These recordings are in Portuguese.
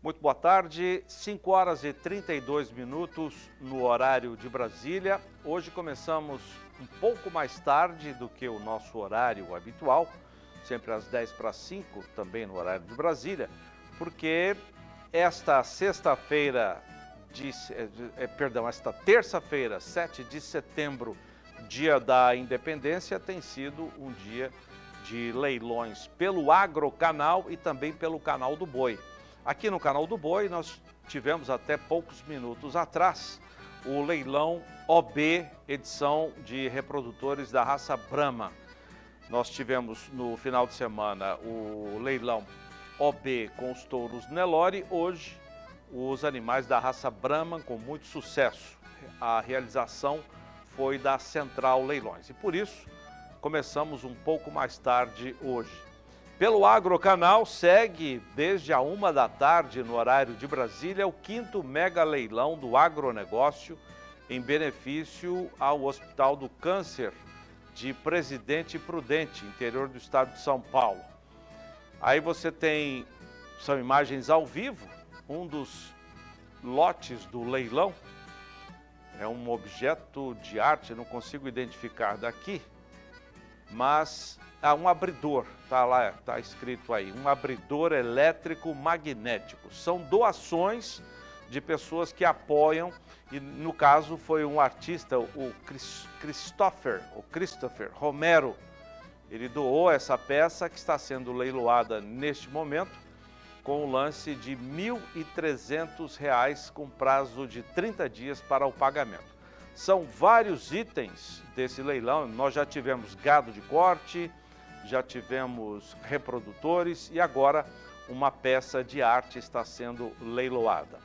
Muito boa tarde, 5 horas e 32 minutos no horário de Brasília. Hoje começamos um pouco mais tarde do que o nosso horário habitual, sempre às 10 para 5, também no horário de Brasília, porque esta terça-feira, 7 de setembro, dia da Independência, tem sido um dia de leilões pelo Agrocanal e também pelo Canal do Boi. Aqui no Canal do Boi, nós tivemos até poucos minutos atrás o leilão OB, edição de reprodutores da raça Brahma. Nós tivemos no final de semana o leilão OB com os touros Nelore, hoje os animais da raça Brahma com muito sucesso. A realização foi da Central Leilões e por isso começamos um pouco mais tarde hoje. Pelo Agrocanal, segue desde a 1 da tarde, no horário de Brasília, o 5º mega leilão do agronegócio em benefício ao Hospital do Câncer de Presidente Prudente, interior do estado de São Paulo. Aí você tem, são imagens ao vivo, um dos lotes do leilão, é um objeto de arte, não consigo identificar daqui, mas um abridor, tá lá, tá escrito aí, um abridor elétrico magnético. São doações de pessoas que apoiam, e no caso foi um artista, o Christopher Romero. Ele doou essa peça que está sendo leiloada neste momento, com o lance de R$ 1.300 com prazo de 30 dias para o pagamento. São vários itens desse leilão, nós já tivemos gado de corte, já tivemos reprodutores e agora uma peça de arte está sendo leiloada.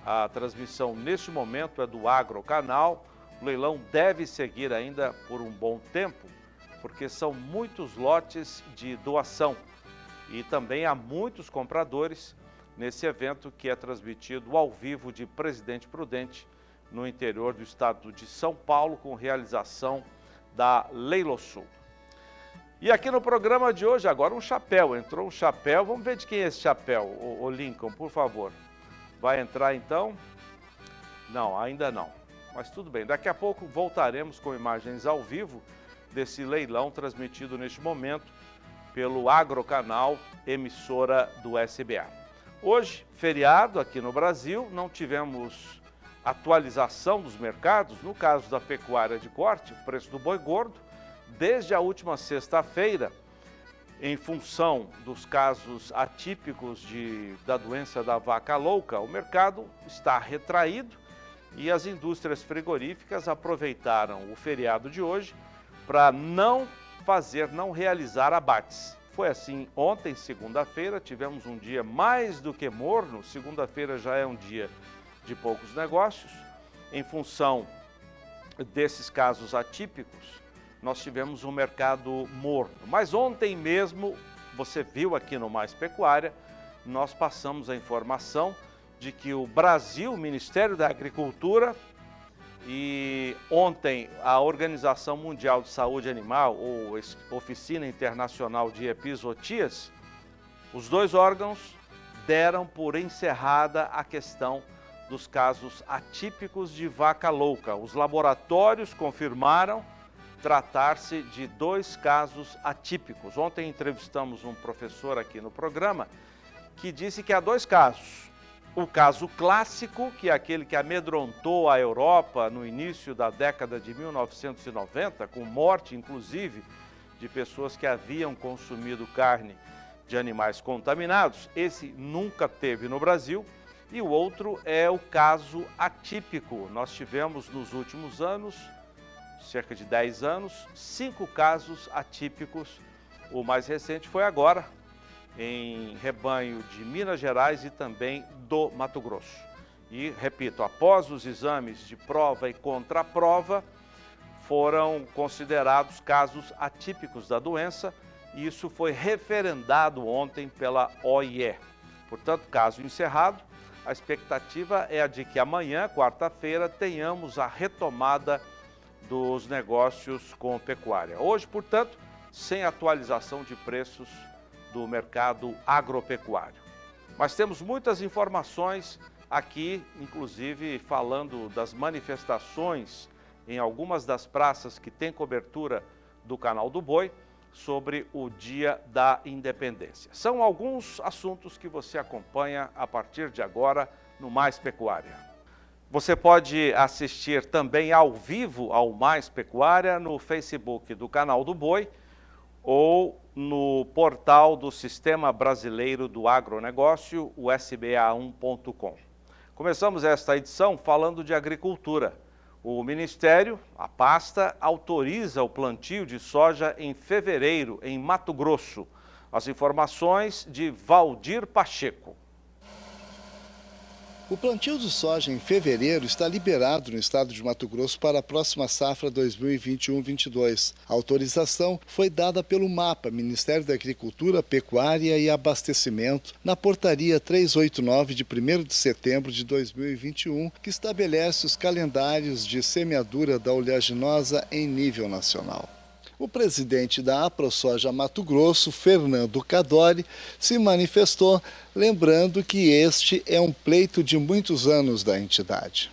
A transmissão neste momento é do Agrocanal. O leilão deve seguir ainda por um bom tempo, porque são muitos lotes de doação e também há muitos compradores nesse evento que é transmitido ao vivo de Presidente Prudente, no interior do estado de São Paulo, com realização da Leilosul. E aqui no programa de hoje, agora um chapéu, entrou um chapéu, vamos ver de quem é esse chapéu, o Lincoln, por favor. Vai entrar então? Não, ainda não, mas tudo bem, daqui a pouco voltaremos com imagens ao vivo desse leilão transmitido neste momento pelo Agrocanal, emissora do SBA. Hoje, feriado aqui no Brasil, não tivemos atualização dos mercados, no caso da pecuária de corte, o preço do boi gordo, desde a última sexta-feira, em função dos casos atípicos da doença da vaca louca, o mercado está retraído e as indústrias frigoríficas aproveitaram o feriado de hoje para não realizar abates. Foi assim ontem, segunda-feira, tivemos um dia mais do que morno, segunda-feira já é um dia de poucos negócios, em função desses casos atípicos, nós tivemos um mercado morno. Mas ontem mesmo, você viu aqui no Mais Pecuária, nós passamos a informação de que o Brasil, o Ministério da Agricultura e ontem a Organização Mundial de Saúde Animal, ou Oficina Internacional de Epizootias, os dois órgãos deram por encerrada a questão dos casos atípicos de vaca louca. Os laboratórios confirmaram tratar-se de 2 casos atípicos. Ontem entrevistamos um professor aqui no programa que disse que há 2 casos. O caso clássico, que é aquele que amedrontou a Europa no início da década de 1990, com morte inclusive de pessoas que haviam consumido carne de animais contaminados. Esse nunca teve no Brasil. E o outro é o caso atípico. Nós tivemos nos últimos anos, cerca de 10 anos, 5 casos atípicos. O mais recente foi agora, em rebanho de Minas Gerais e também do Mato Grosso. E, repito, após os exames de prova e contraprova, foram considerados casos atípicos da doença e isso foi referendado ontem pela OIE. Portanto, caso encerrado. A expectativa é a de que amanhã, quarta-feira, tenhamos a retomada dos negócios com pecuária. Hoje, portanto, sem atualização de preços do mercado agropecuário. Mas temos muitas informações aqui, inclusive falando das manifestações em algumas das praças que têm cobertura do Canal do Boi sobre o Dia da Independência. São alguns assuntos que você acompanha a partir de agora no Mais Pecuária. Você pode assistir também ao vivo ao Mais Pecuária no Facebook do Canal do Boi ou no portal do Sistema Brasileiro do Agronegócio, o sba1.com. Começamos esta edição falando de agricultura. O Ministério, a pasta, autoriza o plantio de soja em fevereiro, em Mato Grosso. As informações de Valdir Pacheco. O plantio de soja em fevereiro está liberado no estado de Mato Grosso para a próxima safra 2021-22. A autorização foi dada pelo MAPA, Ministério da Agricultura, Pecuária e Abastecimento, na portaria 389 de 1º de setembro de 2021, que estabelece os calendários de semeadura da oleaginosa em nível nacional. O presidente da AproSoja Mato Grosso, Fernando Cadori, se manifestou, lembrando que este é um pleito de muitos anos da entidade.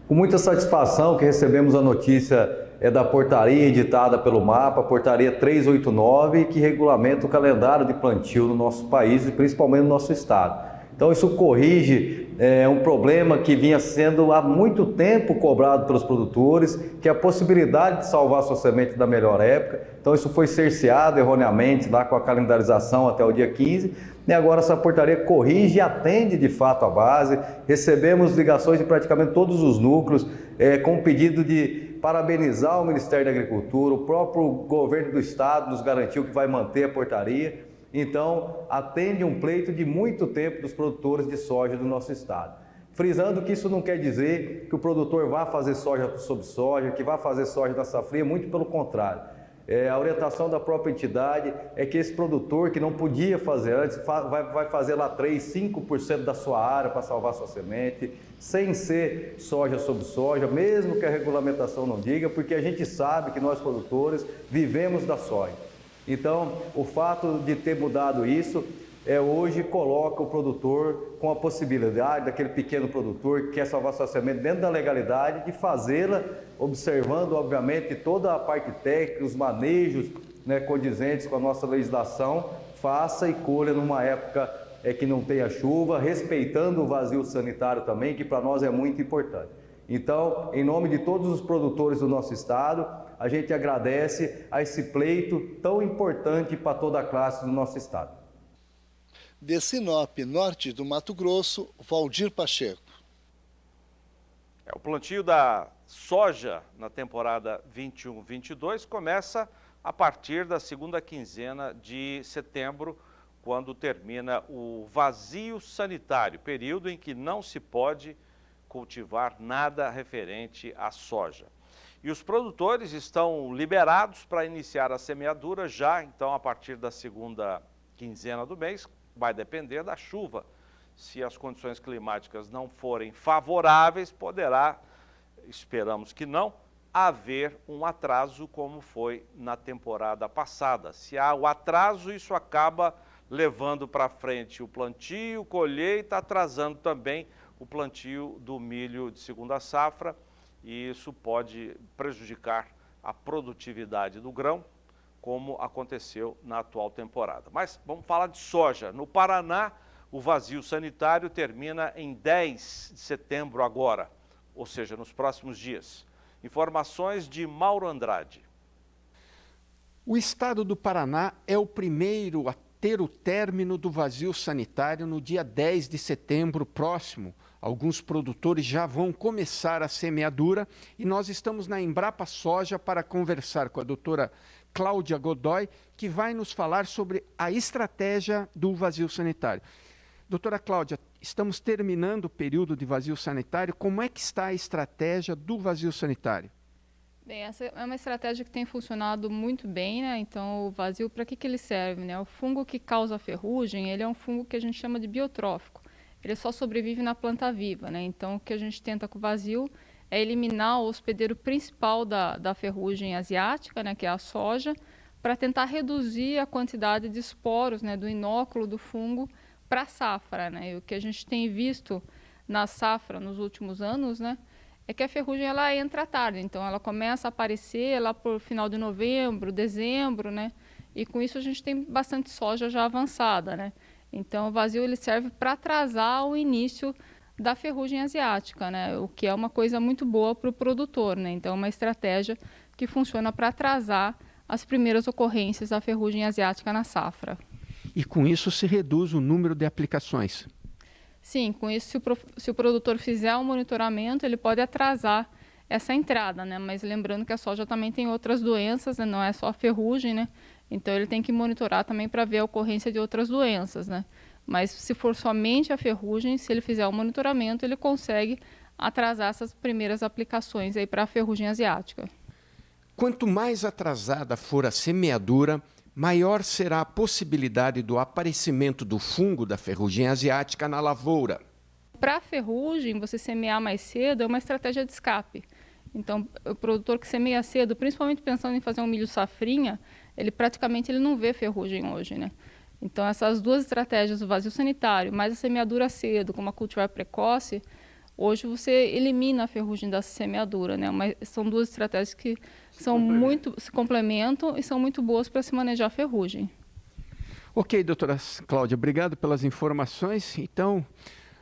Com muita satisfação que recebemos a notícia da portaria editada pelo MAPA, a portaria 389, que regulamenta o calendário de plantio no nosso país e principalmente no nosso estado. Então isso corrige um problema que vinha sendo há muito tempo cobrado pelos produtores, que é a possibilidade de salvar sua semente da melhor época. Então isso foi cerceado erroneamente lá com a calendarização até o dia 15, e agora essa portaria corrige e atende de fato a base. Recebemos ligações de praticamente todos os núcleos com o pedido de parabenizar o Ministério da Agricultura. O próprio governo do estado nos garantiu que vai manter a portaria. Então, atende um pleito de muito tempo dos produtores de soja do nosso estado. Frisando que isso não quer dizer que o produtor vá fazer soja sobre soja, que vá fazer soja na safrinha, muito pelo contrário. A orientação da própria entidade é que esse produtor que não podia fazer antes, vai fazer lá 3, 5% da sua área para salvar sua semente, sem ser soja sobre soja, mesmo que a regulamentação não diga, porque a gente sabe que nós produtores vivemos da soja. Então, o fato de ter mudado isso, hoje coloca o produtor com a possibilidade, daquele pequeno produtor que quer salvar sua semente dentro da legalidade, de fazê-la, observando, obviamente, toda a parte técnica, os manejos condizentes com a nossa legislação, faça e colha numa época que não tenha chuva, respeitando o vazio sanitário também, que para nós é muito importante. Então, em nome de todos os produtores do nosso estado, a gente agradece a esse pleito tão importante para toda a classe do nosso estado. De Sinop, norte do Mato Grosso, Valdir Pacheco. O plantio da soja na temporada 21-22 começa a partir da segunda quinzena de setembro, quando termina o vazio sanitário, período em que não se pode cultivar nada referente à soja. E os produtores estão liberados para iniciar a semeadura já, então, a partir da segunda quinzena do mês. Vai depender da chuva. Se as condições climáticas não forem favoráveis, poderá, esperamos que não, haver um atraso como foi na temporada passada. Se há o atraso, isso acaba levando para frente o plantio, colheita, atrasando também o plantio do milho de segunda safra, e isso pode prejudicar a produtividade do grão, como aconteceu na atual temporada. Mas vamos falar de soja. No Paraná, o vazio sanitário termina em 10 de setembro agora, ou seja, nos próximos dias. Informações de Mauro Andrade. O estado do Paraná é o primeiro a ter o término do vazio sanitário no dia 10 de setembro próximo. Alguns produtores já vão começar a semeadura e nós estamos na Embrapa Soja para conversar com a doutora Cláudia Godoy, que vai nos falar sobre a estratégia do vazio sanitário. Doutora Cláudia, estamos terminando o período de vazio sanitário. Como é que está a estratégia do vazio sanitário? Bem, essa é uma estratégia que tem funcionado muito bem, né? Então, o vazio, para que ele serve, né? O fungo que causa a ferrugem, ele é um fungo que a gente chama de biotrófico. Ele só sobrevive na planta viva, né? Então, o que a gente tenta com o vazio é eliminar o hospedeiro principal da ferrugem asiática, né? Que é a soja, para tentar reduzir a quantidade de esporos, né? Do inóculo do fungo, para a safra, né? E o que a gente tem visto na safra nos últimos anos, né, é que a ferrugem ela entra tarde, então ela começa a aparecer lá por final de novembro, dezembro, né? E com isso a gente tem bastante soja já avançada, né? Então o vazio ele serve para atrasar o início da ferrugem asiática, né? O que é uma coisa muito boa para o produtor, né? Então é uma estratégia que funciona para atrasar as primeiras ocorrências da ferrugem asiática na safra. E com isso se reduz o número de aplicações. Sim, com isso, se o produtor fizer um monitoramento, ele pode atrasar essa entrada, né? Mas lembrando que a soja também tem outras doenças, né? Não é só a ferrugem, né? Então ele tem que monitorar também para ver a ocorrência de outras doenças, né? Mas se for somente a ferrugem, se ele fizer o monitoramento, ele consegue atrasar essas primeiras aplicações aí para a ferrugem asiática. Quanto mais atrasada for a semeadura, maior será a possibilidade do aparecimento do fungo da ferrugem asiática na lavoura. Para a ferrugem, você semear mais cedo é uma estratégia de escape. Então, o produtor que semeia cedo, principalmente pensando em fazer um milho safrinha, ele praticamente não vê ferrugem hoje, né? Então, essas duas estratégias, o vazio sanitário mais a semeadura cedo, com uma cultivar precoce, hoje você elimina a ferrugem da semeadura, né? Mas são duas estratégias que se complementam e são muito boas para se manejar a ferrugem. Ok, doutora Cláudia, obrigado pelas informações. Então,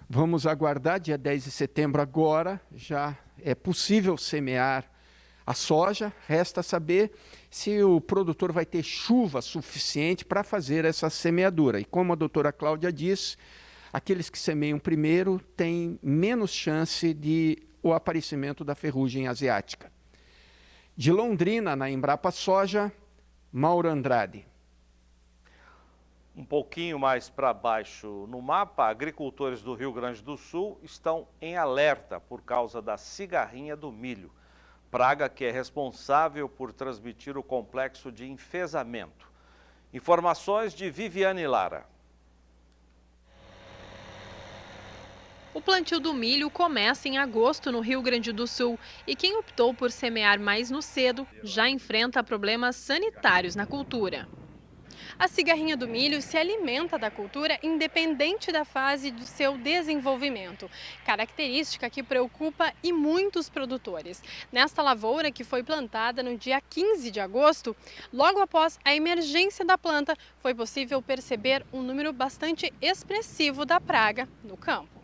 vamos aguardar, dia 10 de setembro agora, já é possível semear a soja, resta saber se o produtor vai ter chuva suficiente para fazer essa semeadura. E como a doutora Cláudia disse, aqueles que semeiam primeiro têm menos chance de o aparecimento da ferrugem asiática. De Londrina, na Embrapa Soja, Mauro Andrade. Um pouquinho mais para baixo no mapa, agricultores do Rio Grande do Sul estão em alerta por causa da cigarrinha do milho, praga que é responsável por transmitir o complexo de enfesamento. Informações de Viviane Lara. O plantio do milho começa em agosto no Rio Grande do Sul e quem optou por semear mais no cedo já enfrenta problemas sanitários na cultura. A cigarrinha do milho se alimenta da cultura independente da fase do seu desenvolvimento, característica que preocupa e muitos produtores. Nesta lavoura, que foi plantada no dia 15 de agosto, logo após a emergência da planta, foi possível perceber um número bastante expressivo da praga no campo.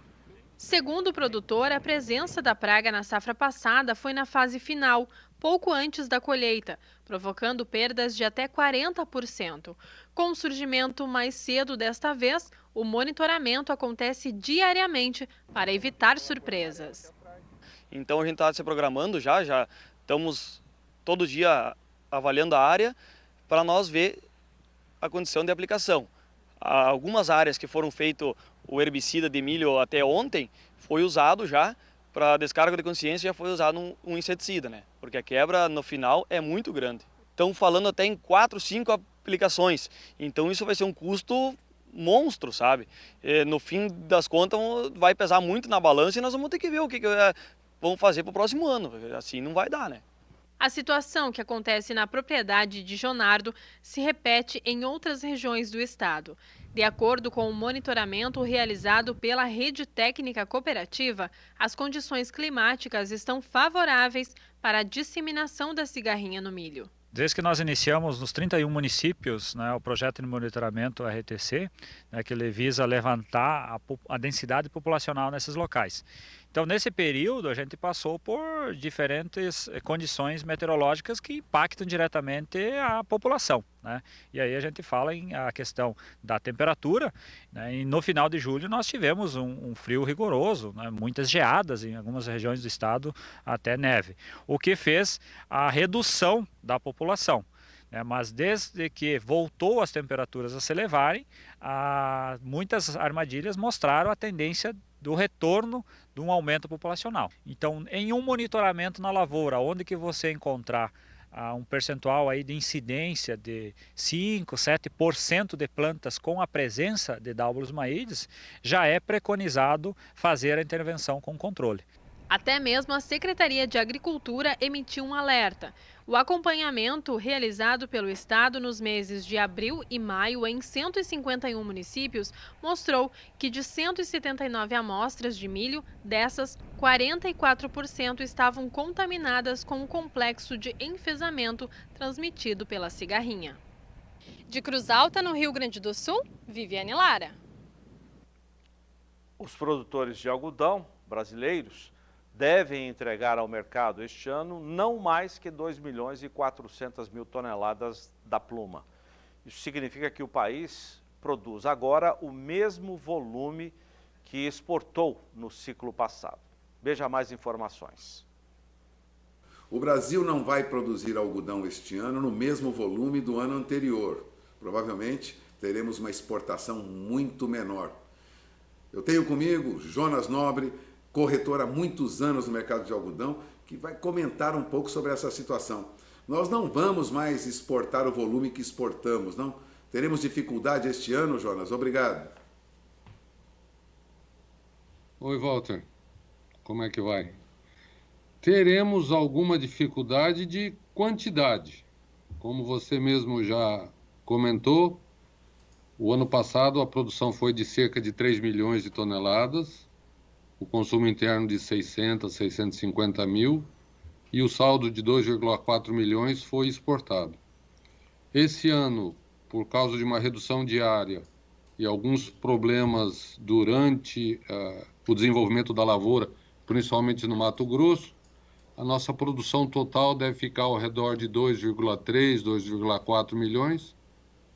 Segundo o produtor, a presença da praga na safra passada foi na fase final, pouco antes da colheita, provocando perdas de até 40%. Com o surgimento mais cedo desta vez, o monitoramento acontece diariamente para evitar surpresas. Então a gente está se programando já estamos todo dia avaliando a área para nós ver a condição de aplicação. Algumas áreas que foram feito o herbicida de milho até ontem, foi usado já, para descarga de consciência já foi usado um inseticida, né? Porque a quebra no final é muito grande. Estão falando até em 4, 5 aplicações, então isso vai ser um custo monstro, sabe? No fim das contas vai pesar muito na balança e nós vamos ter que ver o que vamos fazer para o próximo ano, assim não vai dar, né? A situação que acontece na propriedade de Jonardo se repete em outras regiões do estado. De acordo com o monitoramento realizado pela Rede Técnica Cooperativa, as condições climáticas estão favoráveis para a disseminação da cigarrinha no milho. Desde que nós iniciamos nos 31 municípios, né, o projeto de monitoramento RTC, né, que ele visa levantar a densidade populacional nesses locais. Então, nesse período, a gente passou por diferentes condições meteorológicas que impactam diretamente a população, né? E aí a gente fala em a questão da temperatura, né? E no final de julho nós tivemos um frio rigoroso, né? Muitas geadas em algumas regiões do estado, até neve, o que fez a redução da população. Mas desde que voltou as temperaturas a se elevarem, muitas armadilhas mostraram a tendência do retorno de um aumento populacional. Então, em um monitoramento na lavoura, onde que você encontrar um percentual aí de incidência de 5, 7% de plantas com a presença de Daubolus maides, já é preconizado fazer a intervenção com controle. Até mesmo a Secretaria de Agricultura emitiu um alerta. O acompanhamento realizado pelo Estado nos meses de abril e maio em 151 municípios mostrou que de 179 amostras de milho, dessas, 44% estavam contaminadas com o complexo de enfesamento transmitido pela cigarrinha. De Cruz Alta, no Rio Grande do Sul, Viviane Lara. Os produtores de algodão brasileiros devem entregar ao mercado este ano não mais que 2.400.000 toneladas da pluma. Isso significa que o país produz agora o mesmo volume que exportou no ciclo passado. Veja mais informações. O Brasil não vai produzir algodão este ano no mesmo volume do ano anterior. Provavelmente teremos uma exportação muito menor. Eu tenho comigo Jonas Nobre, corretor há muitos anos no mercado de algodão, que vai comentar um pouco sobre essa situação. Nós não vamos mais exportar o volume que exportamos, não? Teremos dificuldade este ano, Jonas? Obrigado. Oi, Walter. Como é que vai? Teremos alguma dificuldade de quantidade. Como você mesmo já comentou, o ano passado a produção foi de cerca de 3 milhões de toneladas, o consumo interno de 650 mil e o saldo de 2,4 milhões foi exportado. Esse ano, por causa de uma redução diária e alguns problemas durante o desenvolvimento da lavoura, principalmente no Mato Grosso, a nossa produção total deve ficar ao redor de 2,3, 2,4 milhões.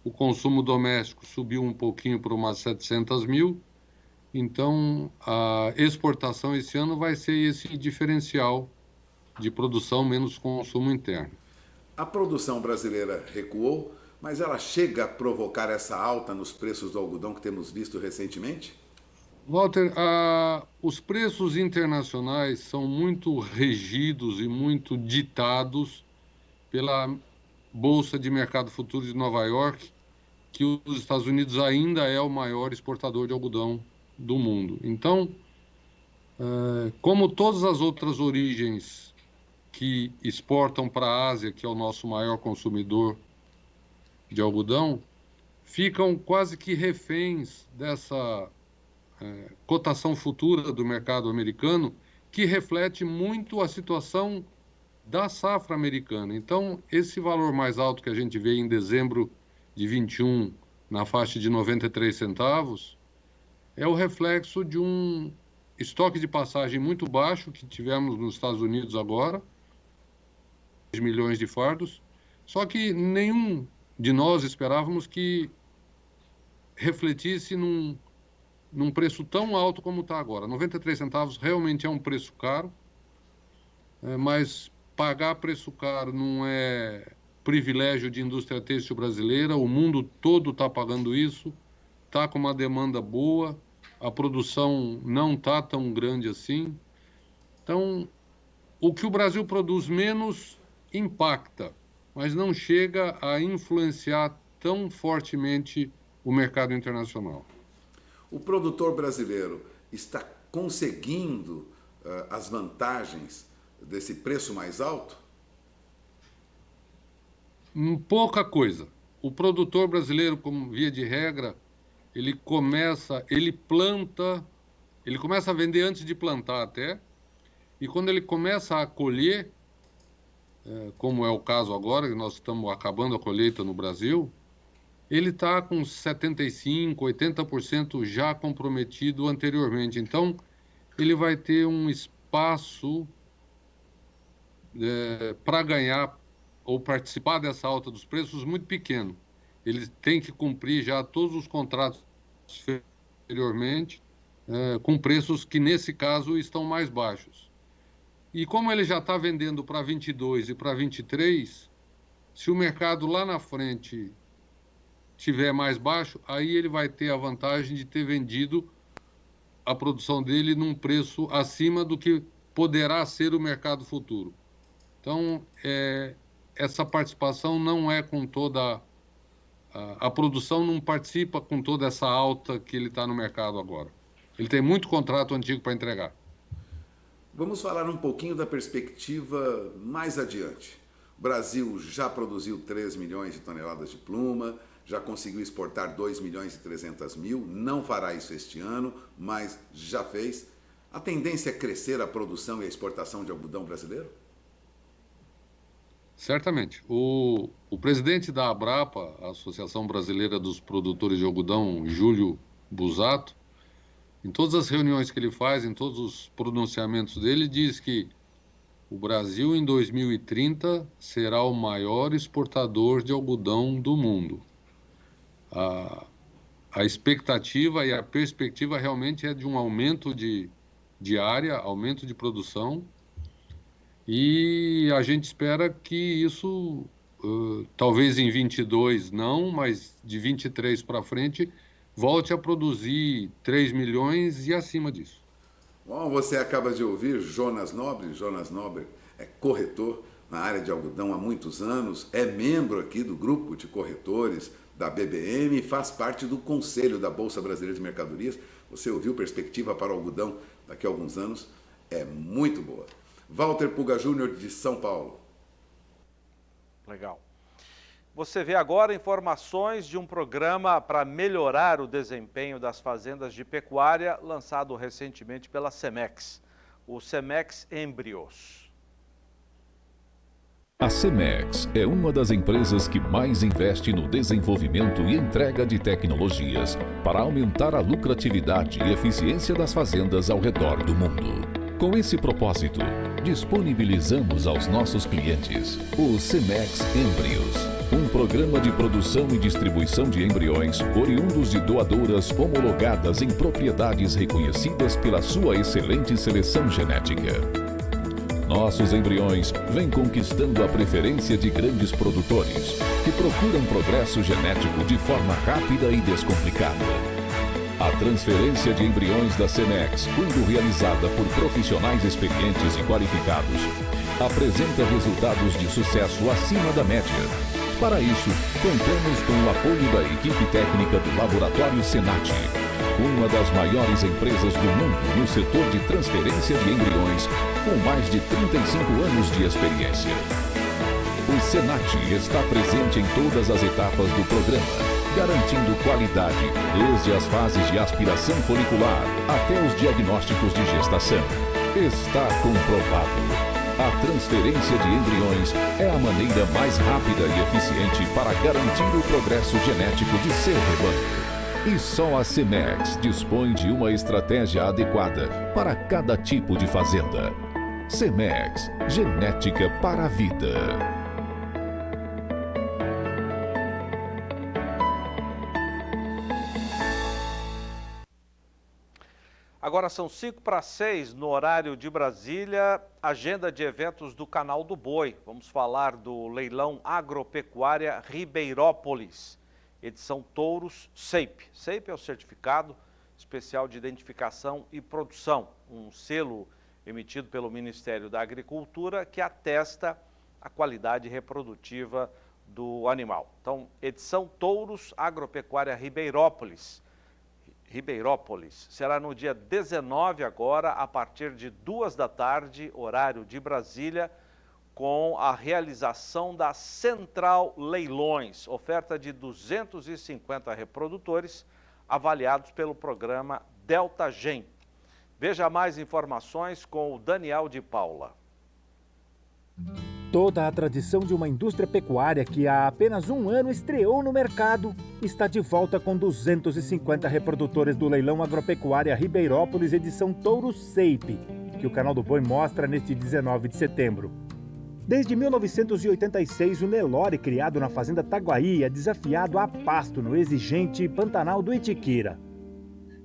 O consumo doméstico subiu um pouquinho para umas 700 mil. Então, a exportação esse ano vai ser esse diferencial de produção menos consumo interno. A produção brasileira recuou, mas ela chega a provocar essa alta nos preços do algodão que temos visto recentemente? Walter, os preços internacionais são muito regidos e muito ditados pela Bolsa de Mercado Futuro de Nova York, que os Estados Unidos ainda é o maior exportador de algodão do mundo. Então, como todas as outras origens que exportam para a Ásia, que é o nosso maior consumidor de algodão, ficam quase que reféns dessa cotação futura do mercado americano, que reflete muito a situação da safra americana. Então, esse valor mais alto que a gente vê em dezembro de 21, na faixa de 93 centavos, é o reflexo de um estoque de passagem muito baixo que tivemos nos Estados Unidos agora, 10 milhões de fardos, só que nenhum de nós esperávamos que refletisse num preço tão alto como está agora. 93 centavos realmente é um preço caro, mas pagar preço caro não é privilégio de indústria têxtil brasileira, o mundo todo está pagando isso, está com uma demanda boa, a produção não está tão grande assim. Então, o que o Brasil produz menos impacta, mas não chega a influenciar tão fortemente o mercado internacional. O produtor brasileiro está conseguindo as vantagens desse preço mais alto? Pouca coisa. O produtor brasileiro, como via de regra, ele começa a vender antes de plantar até, e quando ele começa a colher, como é o caso agora, que nós estamos acabando a colheita no Brasil, ele está com 75%, 80% já comprometido anteriormente. Então, ele vai ter um espaço para ganhar ou participar dessa alta dos preços muito pequeno. Ele tem que cumprir já todos os contratos anteriormente, com preços que, nesse caso, estão mais baixos. E como ele já está vendendo para 22 e para 23, se o mercado lá na frente tiver mais baixo, aí ele vai ter a vantagem de ter vendido a produção dele num preço acima do que poderá ser o mercado futuro. Então, essa participação não é com toda... A produção não participa com toda essa alta que ele está no mercado agora. Ele tem muito contrato antigo para entregar. Vamos falar um pouquinho da perspectiva mais adiante. O Brasil já produziu 3 milhões de toneladas de pluma, já conseguiu exportar 2 milhões e 300 mil, não fará isso este ano, mas já fez. A tendência é crescer a produção e a exportação de algodão brasileiro? Certamente. O presidente da Abrapa, a Associação Brasileira dos Produtores de Algodão, Júlio Busato, em todas as reuniões que ele faz, em todos os pronunciamentos dele, diz que o Brasil, em 2030, será o maior exportador de algodão do mundo. A expectativa e a perspectiva realmente é de um aumento de área, aumento de produção, e a gente espera que isso, talvez em 22 não, mas de 23 para frente, volte a produzir 3 milhões e acima disso. Bom, você acaba de ouvir Jonas Nobre. Jonas Nobre é corretor na área de algodão há muitos anos, é membro aqui do grupo de corretores da BBM e faz parte do Conselho da Bolsa Brasileira de Mercadorias. Você ouviu perspectiva para o algodão daqui a alguns anos? É muito boa. Walter Puga Júnior, de São Paulo. Legal. Você vê agora informações de um programa para melhorar o desempenho das fazendas de pecuária, lançado recentemente pela Cemex, o Cemex Embryos. A Cemex é uma das empresas que mais investe no desenvolvimento e entrega de tecnologias para aumentar a lucratividade e eficiência das fazendas ao redor do mundo. Com esse propósito, disponibilizamos aos nossos clientes o Cemex Embryos, um programa de produção e distribuição de embriões oriundos de doadoras homologadas em propriedades reconhecidas pela sua excelente seleção genética. Nossos embriões vêm conquistando a preferência de grandes produtores, que procuram progresso genético de forma rápida e descomplicada. A transferência de embriões da Cemex, quando realizada por profissionais experientes e qualificados, apresenta resultados de sucesso acima da média. Para isso, contamos com o apoio da equipe técnica do Laboratório Senat, uma das maiores empresas do mundo no setor de transferência de embriões, com mais de 35 anos de experiência. O Senat está presente em todas as etapas do programa, garantindo qualidade desde as fases de aspiração folicular até os diagnósticos de gestação. Está comprovado. A transferência de embriões é a maneira mais rápida e eficiente para garantir o progresso genético de seu rebanho. E só a Cemex dispõe de uma estratégia adequada para cada tipo de fazenda. Cemex, genética para a vida. Agora são 5:06 no horário de Brasília, agenda de eventos do Canal do Boi. Vamos falar do leilão Agropecuária Ribeirópolis, edição Touros SEIP. SEIP é o Certificado Especial de Identificação e Produção, um selo emitido pelo Ministério da Agricultura que atesta a qualidade reprodutiva do animal. Então, edição Touros Agropecuária Ribeirópolis. Será no dia 19 agora, a partir de 2 da tarde, horário de Brasília, com a realização da Central Leilões, oferta de 250 reprodutores avaliados pelo programa Delta Gen. Veja mais informações com o Daniel de Paula. Toda a tradição de uma indústria pecuária que há apenas um ano estreou no mercado está de volta com 250 reprodutores do leilão Agropecuária Ribeirópolis edição Touros SEIP, que o Canal do Boi mostra neste 19 de setembro. Desde 1986, o Nelore, criado na fazenda Taguaí, é desafiado a pasto no exigente Pantanal do Itiquira.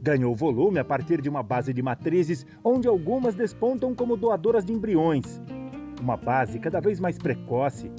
Ganhou volume a partir de uma base de matrizes, onde algumas despontam como doadoras de embriões. Uma base cada vez mais precoce,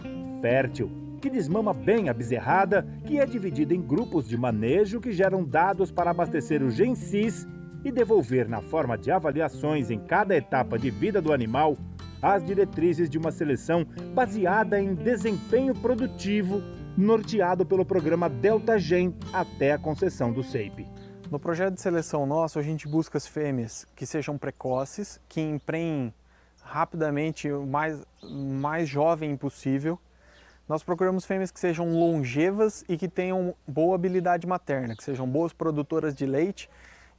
fértil, que desmama bem a bezerrada, que é dividida em grupos de manejo que geram dados para abastecer o GenSys e devolver na forma de avaliações em cada etapa de vida do animal as diretrizes de uma seleção baseada em desempenho produtivo, norteado pelo programa Delta Gen até a concessão do SEIP. No projeto de seleção nosso, a gente busca as fêmeas que sejam precoces, que emprenhem rapidamente, o mais jovem possível. Nós procuramos fêmeas que sejam longevas e que tenham boa habilidade materna, que sejam boas produtoras de leite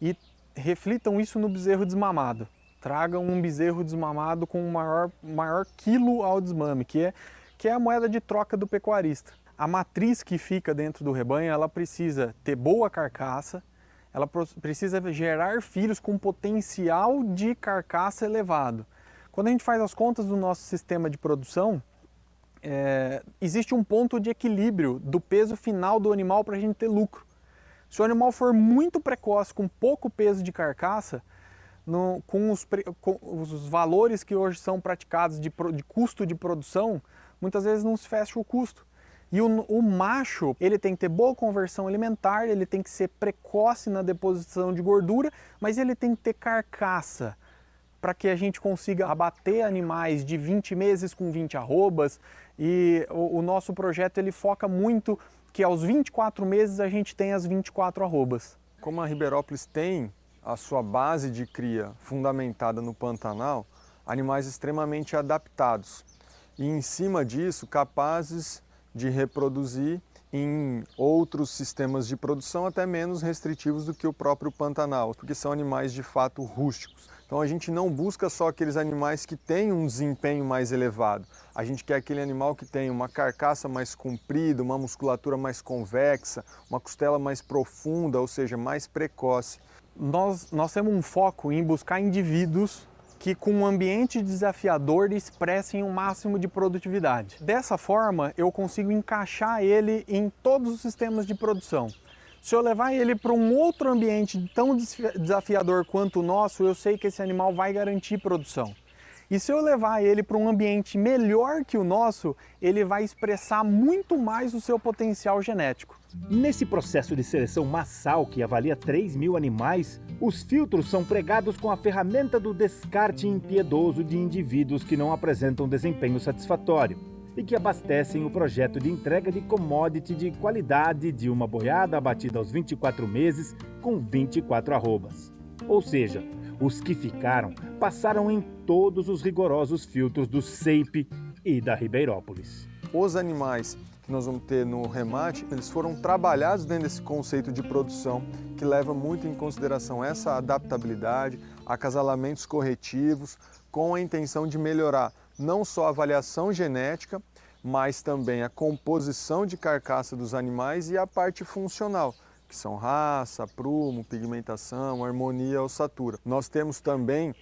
e reflitam isso no bezerro desmamado. Tragam um bezerro desmamado com maior quilo ao desmame, que é a moeda de troca do pecuarista. A matriz que fica dentro do rebanho, ela precisa ter boa carcaça, ela precisa gerar filhos com potencial de carcaça elevado. Quando a gente faz as contas do nosso sistema de produção, existe um ponto de equilíbrio do peso final do animal para a gente ter lucro. Se o animal for muito precoce, com pouco peso de carcaça, com os valores que hoje são praticados de custo de produção, muitas vezes não se fecha o custo. E o macho, ele tem que ter boa conversão alimentar, ele tem que ser precoce na deposição de gordura, mas ele tem que ter carcaça, para que a gente consiga abater animais de 20 meses com 20 arrobas. E o nosso projeto ele foca muito que aos 24 meses a gente tem as 24 arrobas. Como a Ribeirópolis tem a sua base de cria fundamentada no Pantanal, animais extremamente adaptados e em cima disso capazes de reproduzir em outros sistemas de produção até menos restritivos do que o próprio Pantanal, porque são animais de fato rústicos. Então a gente não busca só aqueles animais que têm um desempenho mais elevado, a gente quer aquele animal que tem uma carcaça mais comprida, uma musculatura mais convexa, uma costela mais profunda, ou seja, mais precoce. Nós temos um foco em buscar indivíduos que com um ambiente desafiador expressem um máximo de produtividade. Dessa forma, eu consigo encaixar ele em todos os sistemas de produção. Se eu levar ele para um outro ambiente tão desafiador quanto o nosso, eu sei que esse animal vai garantir produção. E se eu levar ele para um ambiente melhor que o nosso, ele vai expressar muito mais o seu potencial genético. Nesse processo de seleção massal que avalia 3.000 animais, os filtros são pregados com a ferramenta do descarte impiedoso de indivíduos que não apresentam desempenho satisfatório e que abastecem o projeto de entrega de commodity de qualidade de uma boiada abatida aos 24 meses com 24 arrobas. Ou seja, os que ficaram passaram em todos os rigorosos filtros do CEIP e da Ribeirópolis. Os animais que nós vamos ter no remate, eles foram trabalhados dentro desse conceito de produção que leva muito em consideração essa adaptabilidade, acasalamentos corretivos, com a intenção de melhorar não só a avaliação genética, mas também a composição de carcaça dos animais e a parte funcional, que são raça, prumo, pigmentação, harmonia, ossatura. Nós temos também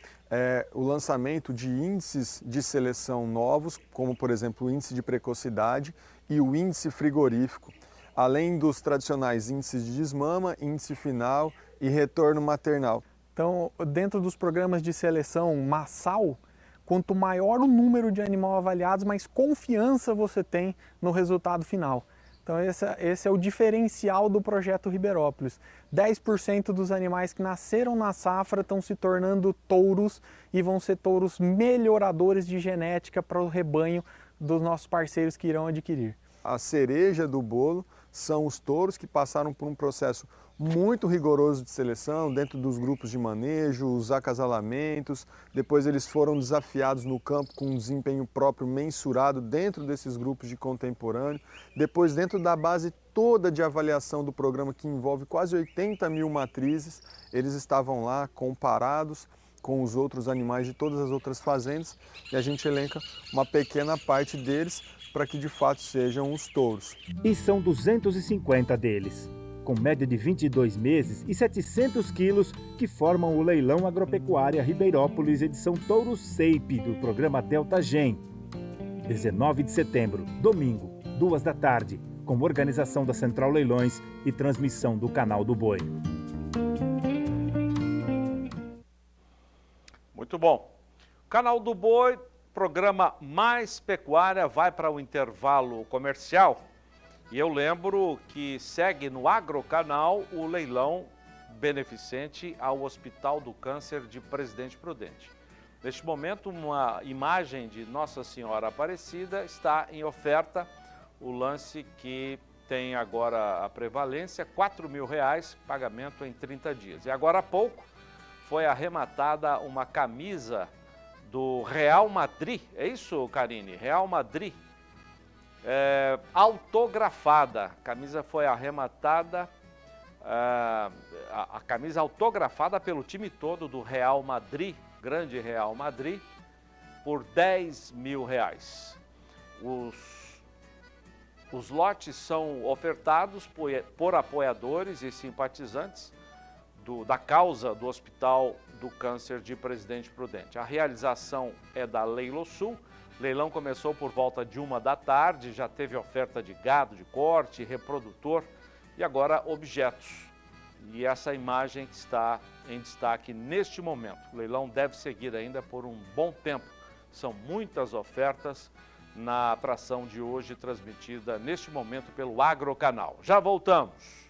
o lançamento de índices de seleção novos, como por exemplo o índice de precocidade e o índice frigorífico, além dos tradicionais índices de desmama, índice final e retorno maternal. Então, dentro dos programas de seleção massal, quanto maior o número de animais avaliados, mais confiança você tem no resultado final. Então esse é o diferencial do projeto Ribeirópolis. 10% dos animais que nasceram na safra estão se tornando touros e vão ser touros melhoradores de genética para o rebanho dos nossos parceiros que irão adquirir. A cereja do bolo são os touros que passaram por um processo muito rigoroso de seleção dentro dos grupos de manejo, os acasalamentos, depois eles foram desafiados no campo com um desempenho próprio mensurado dentro desses grupos de contemporâneo, depois dentro da base toda de avaliação do programa que envolve quase 80.000 matrizes, eles estavam lá comparados com os outros animais de todas as outras fazendas e a gente elenca uma pequena parte deles para que de fato sejam os touros. E são 250 deles, com média de 22 meses e 700 quilos, que formam o Leilão Agropecuária Ribeirópolis edição Touro CEIP do programa Delta Gen. 19 de setembro, domingo, 2 da tarde, com organização da Central Leilões e transmissão do Canal do Boi. Muito bom. Canal do Boi, programa Mais Pecuária, vai para o intervalo comercial. E eu lembro que segue no Agrocanal o leilão beneficente ao Hospital do Câncer de Presidente Prudente. Neste momento, uma imagem de Nossa Senhora Aparecida está em oferta, o lance que tem agora a prevalência, R$4.000, pagamento em 30 dias. E agora há pouco foi arrematada uma camisa do Real Madrid, é isso, Karine? Real Madrid, autografada. A camisa foi arrematada, a camisa autografada pelo time todo do Real Madrid, grande Real Madrid, por R$10 mil. Os lotes são ofertados por apoiadores e simpatizantes da causa do Hospital do Câncer de Presidente Prudente. A realização é da Leilosul. O leilão começou por volta de 1 da tarde, já teve oferta de gado de corte, reprodutor e agora objetos. E essa imagem está em destaque neste momento. O leilão deve seguir ainda por um bom tempo. São muitas ofertas na atração de hoje, transmitida neste momento pelo Agrocanal. Já voltamos.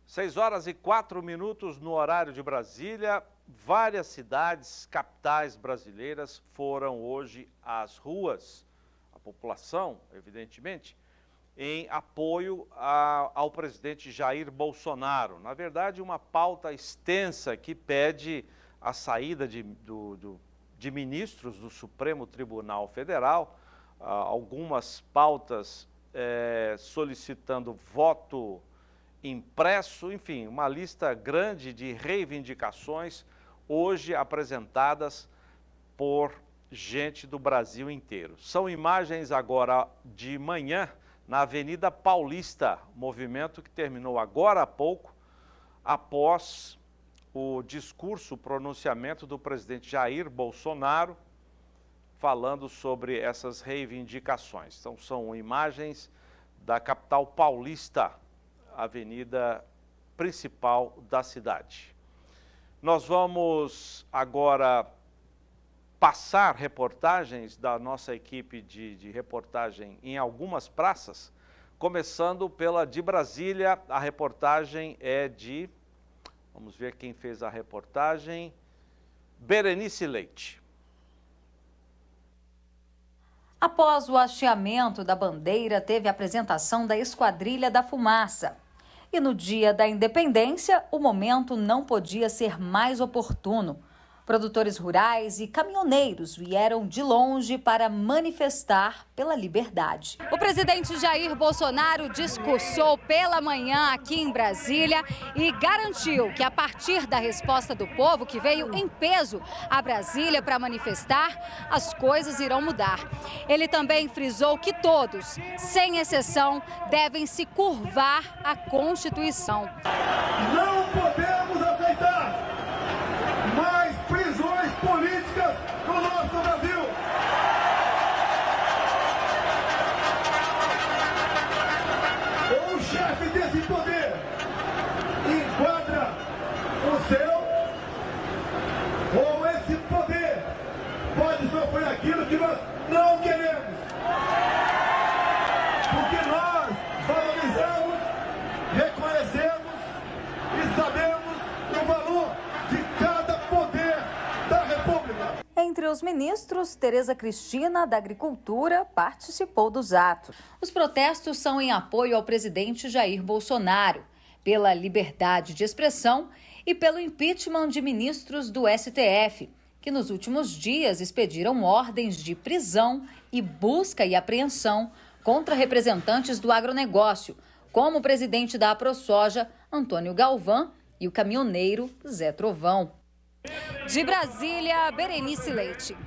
6h04 no horário de Brasília. Várias cidades, capitais brasileiras foram hoje às ruas, a população, evidentemente, em apoio ao presidente Jair Bolsonaro. Na verdade, uma pauta extensa que pede a saída de ministros do Supremo Tribunal Federal, algumas pautas solicitando voto impresso, enfim, uma lista grande de reivindicações hoje apresentadas por gente do Brasil inteiro. São imagens agora de manhã na Avenida Paulista, movimento que terminou agora há pouco, após o discurso, o pronunciamento do presidente Jair Bolsonaro, falando sobre essas reivindicações. Então, são imagens da capital paulista, avenida principal da cidade. Nós vamos agora passar reportagens da nossa equipe de reportagem em algumas praças, começando pela de Brasília. A reportagem é de, vamos ver quem fez a reportagem, Berenice Leite. Após o hasteamento da bandeira, teve a apresentação da Esquadrilha da Fumaça. E no dia da independência, o momento não podia ser mais oportuno. Produtores rurais e caminhoneiros vieram de longe para manifestar pela liberdade. O presidente Jair Bolsonaro discursou pela manhã aqui em Brasília e garantiu que a partir da resposta do povo, que veio em peso a Brasília para manifestar, as coisas irão mudar. Ele também frisou que todos, sem exceção, devem se curvar à Constituição. Não podemos aceitar mais prisões políticas no nosso Brasil. Ou o chefe desse poder enquadra o seu, ou esse poder pode sofrer aquilo que nós não queremos. Porque nós valorizamos, reconhecemos e sabemos o valor de cada poder da República. Entre os ministros, Tereza Cristina, da Agricultura, participou dos atos. Os protestos são em apoio ao presidente Jair Bolsonaro, pela liberdade de expressão e pelo impeachment de ministros do STF, que nos últimos dias expediram ordens de prisão e busca e apreensão contra representantes do agronegócio, como o presidente da AproSoja, Antônio Galvão, e o caminhoneiro Zé Trovão. De Brasília, Berenice Leite.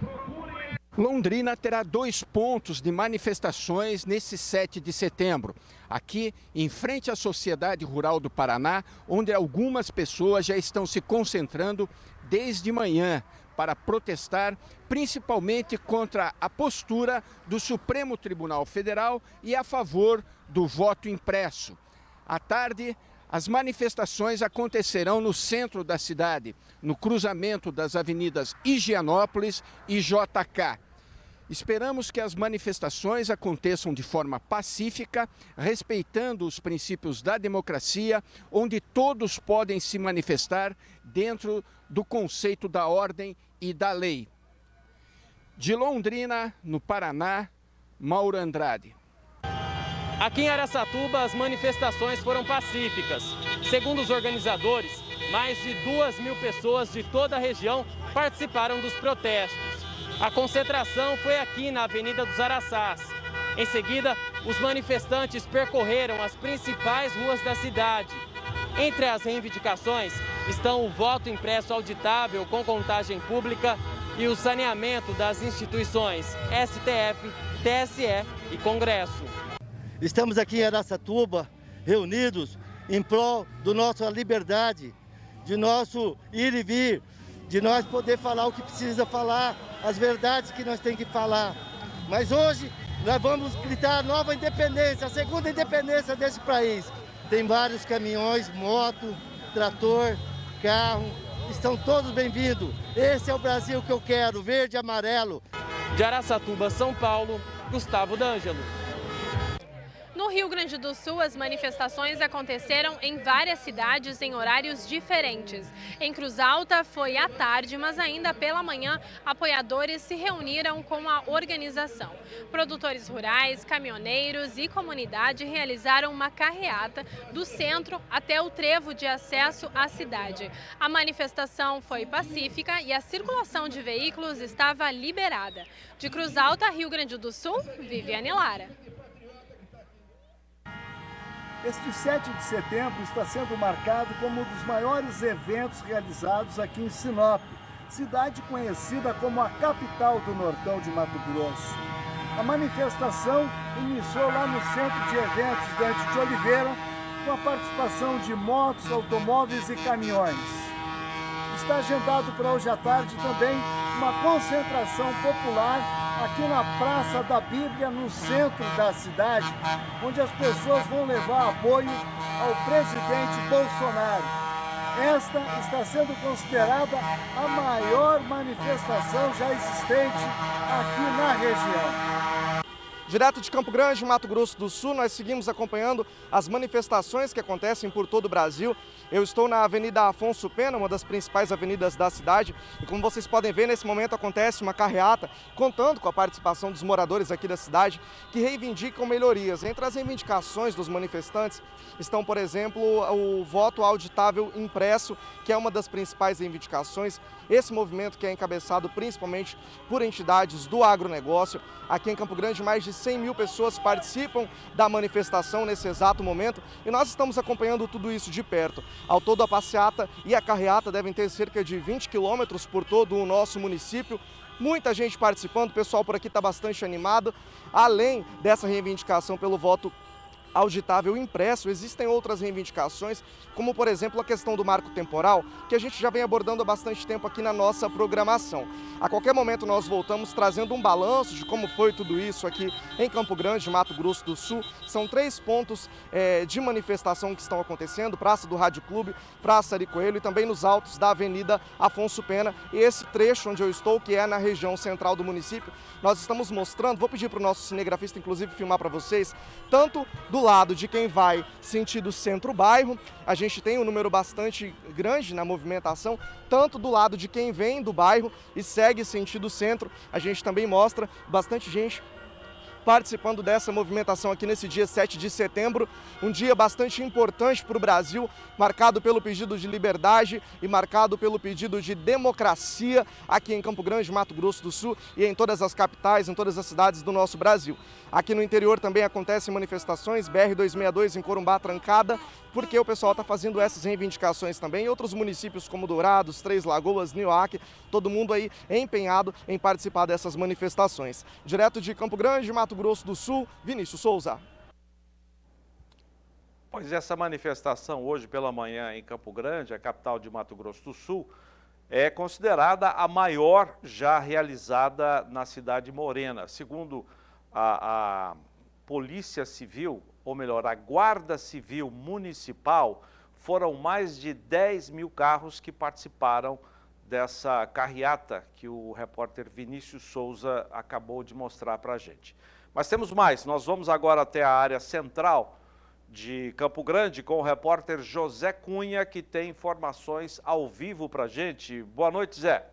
Londrina terá 2 pontos de manifestações nesse 7 de setembro. Aqui, em frente à Sociedade Rural do Paraná, onde algumas pessoas já estão se concentrando desde manhã para protestar, principalmente contra a postura do Supremo Tribunal Federal e a favor do voto impresso. À tarde, as manifestações acontecerão no centro da cidade, no cruzamento das avenidas Higienópolis e JK. Esperamos que as manifestações aconteçam de forma pacífica, respeitando os princípios da democracia, onde todos podem se manifestar dentro do conceito da ordem e da lei. De Londrina, no Paraná, Mauro Andrade. Aqui em Araçatuba, as manifestações foram pacíficas. Segundo os organizadores, mais de 2.000 pessoas de toda a região participaram dos protestos. A concentração foi aqui na Avenida dos Araçás. Em seguida, os manifestantes percorreram as principais ruas da cidade. Entre as reivindicações estão o voto impresso auditável com contagem pública e o saneamento das instituições STF, TSE e Congresso. Estamos aqui em Araçatuba, reunidos em prol da nossa liberdade, de nosso ir e vir, de nós poder falar o que precisa falar, as verdades que nós temos que falar. Mas hoje nós vamos gritar a nova independência, a segunda independência desse país. Tem vários caminhões, moto, trator, carro, estão todos bem-vindos. Esse é o Brasil que eu quero, verde e amarelo. De Araçatuba, São Paulo, Gustavo D'Angelo. No Rio Grande do Sul, as manifestações aconteceram em várias cidades em horários diferentes. Em Cruz Alta foi à tarde, mas ainda pela manhã, apoiadores se reuniram com a organização. Produtores rurais, caminhoneiros e comunidade realizaram uma carreata do centro até o trevo de acesso à cidade. A manifestação foi pacífica e a circulação de veículos estava liberada. De Cruz Alta, Rio Grande do Sul, Viviane Lara. Este 7 de setembro está sendo marcado como um dos maiores eventos realizados aqui em Sinop, cidade conhecida como a capital do Nortão de Mato Grosso. A manifestação iniciou lá no Centro de Eventos Dante de Oliveira, com a participação de motos, automóveis e caminhões. Está agendado para hoje à tarde também uma concentração popular aqui na Praça da Bíblia, no centro da cidade, onde as pessoas vão levar apoio ao presidente Bolsonaro. Esta está sendo considerada a maior manifestação já existente aqui na região. Direto de Campo Grande, Mato Grosso do Sul, nós seguimos acompanhando as manifestações que acontecem por todo o Brasil. Eu estou na Avenida Afonso Pena, uma das principais avenidas da cidade, e como vocês podem ver, nesse momento acontece uma carreata, contando com a participação dos moradores aqui da cidade, que reivindicam melhorias. Entre as reivindicações dos manifestantes estão, por exemplo, o voto auditável impresso, que é uma das principais reivindicações. Esse movimento que é encabeçado principalmente por entidades do agronegócio. Aqui em Campo Grande, mais de 100 mil pessoas participam da manifestação nesse exato momento e nós estamos acompanhando tudo isso de perto. Ao todo, a passeata e a carreata devem ter cerca de 20 quilômetros por todo o nosso município. Muita gente participando, o pessoal por aqui está bastante animado. Além dessa reivindicação pelo voto auditável impresso, existem outras reivindicações, como por exemplo a questão do marco temporal, que a gente já vem abordando há bastante tempo aqui na nossa programação. A qualquer momento nós voltamos trazendo um balanço de como foi tudo isso aqui em Campo Grande, Mato Grosso do Sul. São 3 pontos de manifestação que estão acontecendo: Praça do Rádio Clube, Praça Ari Coelho e também nos altos da Avenida Afonso Pena. E esse trecho onde eu estou, que é na região central do município, nós estamos mostrando, vou pedir para o nosso cinegrafista inclusive filmar para vocês, tanto do lado de quem vai sentido centro-bairro, a gente tem um número bastante grande na movimentação, tanto do lado de quem vem do bairro e segue sentido centro, a gente também mostra bastante gente participando dessa movimentação aqui nesse dia 7 de setembro, um dia bastante importante para o Brasil, marcado pelo pedido de liberdade e marcado pelo pedido de democracia aqui em Campo Grande, Mato Grosso do Sul e em todas as capitais, em todas as cidades do nosso Brasil. Aqui no interior também acontecem manifestações, BR-262 em Corumbá trancada, porque o pessoal está fazendo essas reivindicações também. Em outros municípios como Dourados, Três Lagoas, Nioaque, todo mundo aí empenhado em participar dessas manifestações. Direto de Campo Grande, Mato Grosso do Sul, Vinícius Souza. Pois essa manifestação hoje pela manhã em Campo Grande, a capital de Mato Grosso do Sul, é considerada a maior já realizada na cidade morena. Segundo a Polícia Civil, ou melhor, a Guarda Civil Municipal, foram mais de 10 mil carros que participaram dessa carreata que o repórter Vinícius Souza acabou de mostrar para a gente. Mas temos mais, nós vamos agora até a área central de Campo Grande com o repórter José Cunha, que tem informações ao vivo para a gente. Boa noite, Zé.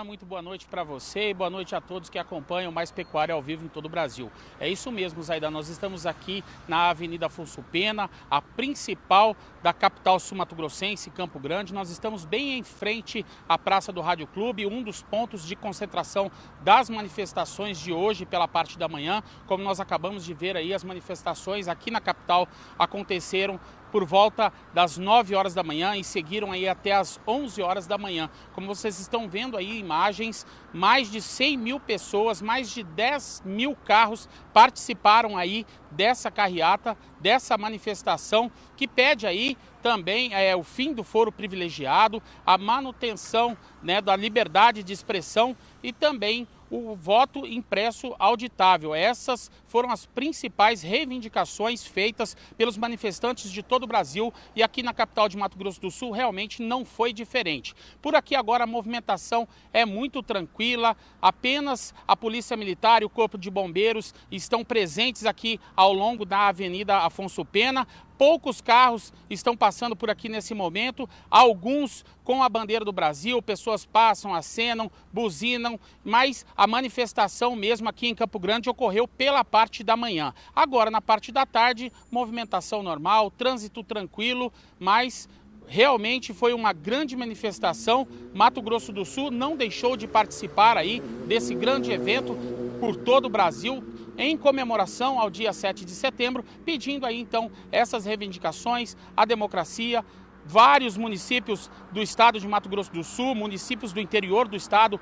Muito boa noite para você e boa noite a todos que acompanham Mais Pecuária ao vivo em todo o Brasil. É isso mesmo, Zaidan, nós estamos aqui na Avenida Afonso Pena, a principal da capital sul-mato-grossense, Campo Grande. Nós estamos bem em frente à Praça do Rádio Clube, um dos pontos de concentração das manifestações de hoje pela parte da manhã. Como nós acabamos de ver aí, as manifestações aqui na capital aconteceram por volta das 9 horas da manhã e seguiram aí até as 11 horas da manhã. Como vocês estão vendo aí imagens, mais de 100 mil pessoas, mais de 10 mil carros participaram aí dessa carreata, dessa manifestação que pede aí também o fim do foro privilegiado, a manutenção, né, da liberdade de expressão e também o voto impresso auditável. Essas foram as principais reivindicações feitas pelos manifestantes de todo o Brasil e aqui na capital de Mato Grosso do Sul realmente não foi diferente. Por aqui agora a movimentação é muito tranquila, apenas a Polícia Militar e o Corpo de Bombeiros estão presentes aqui ao longo da Avenida Afonso Pena. Poucos carros estão passando por aqui nesse momento, alguns com a bandeira do Brasil, pessoas passam, acenam, buzinam, mas a manifestação mesmo aqui em Campo Grande ocorreu pela parte da manhã. Agora, na parte da tarde, movimentação normal, trânsito tranquilo, mas realmente foi uma grande manifestação. Mato Grosso do Sul não deixou de participar aí desse grande evento por todo o Brasil, em comemoração ao dia 7 de setembro, pedindo aí então essas reivindicações, a democracia. Vários municípios do estado de Mato Grosso do Sul, municípios do interior do estado,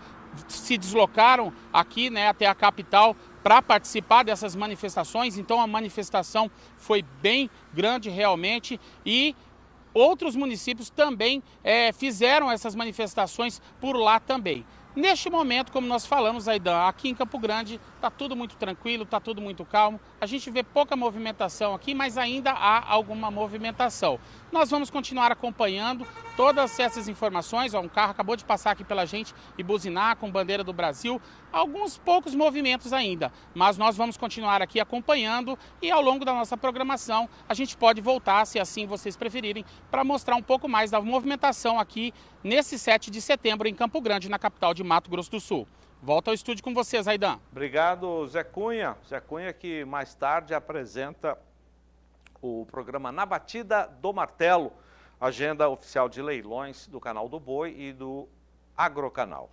se deslocaram aqui, né, até a capital para participar dessas manifestações. Então a manifestação foi bem grande realmente e outros municípios também fizeram essas manifestações por lá também. Neste momento, como nós falamos, Zaidan, aqui em Campo Grande está tudo muito tranquilo, está tudo muito calmo. A gente vê pouca movimentação aqui, mas ainda há alguma movimentação. Nós vamos continuar acompanhando todas essas informações. Um carro acabou de passar aqui pela gente e buzinar com bandeira do Brasil. Alguns poucos movimentos ainda, mas nós vamos continuar aqui acompanhando e ao longo da nossa programação a gente pode voltar, se assim vocês preferirem, para mostrar um pouco mais da movimentação aqui nesse 7 de setembro em Campo Grande, na capital de Mato Grosso do Sul. Volta ao estúdio com vocês, Zaidan. Obrigado, Zé Cunha. Zé Cunha que mais tarde apresenta o programa Na Batida do Martelo, agenda oficial de leilões do Canal do Boi e do Agrocanal.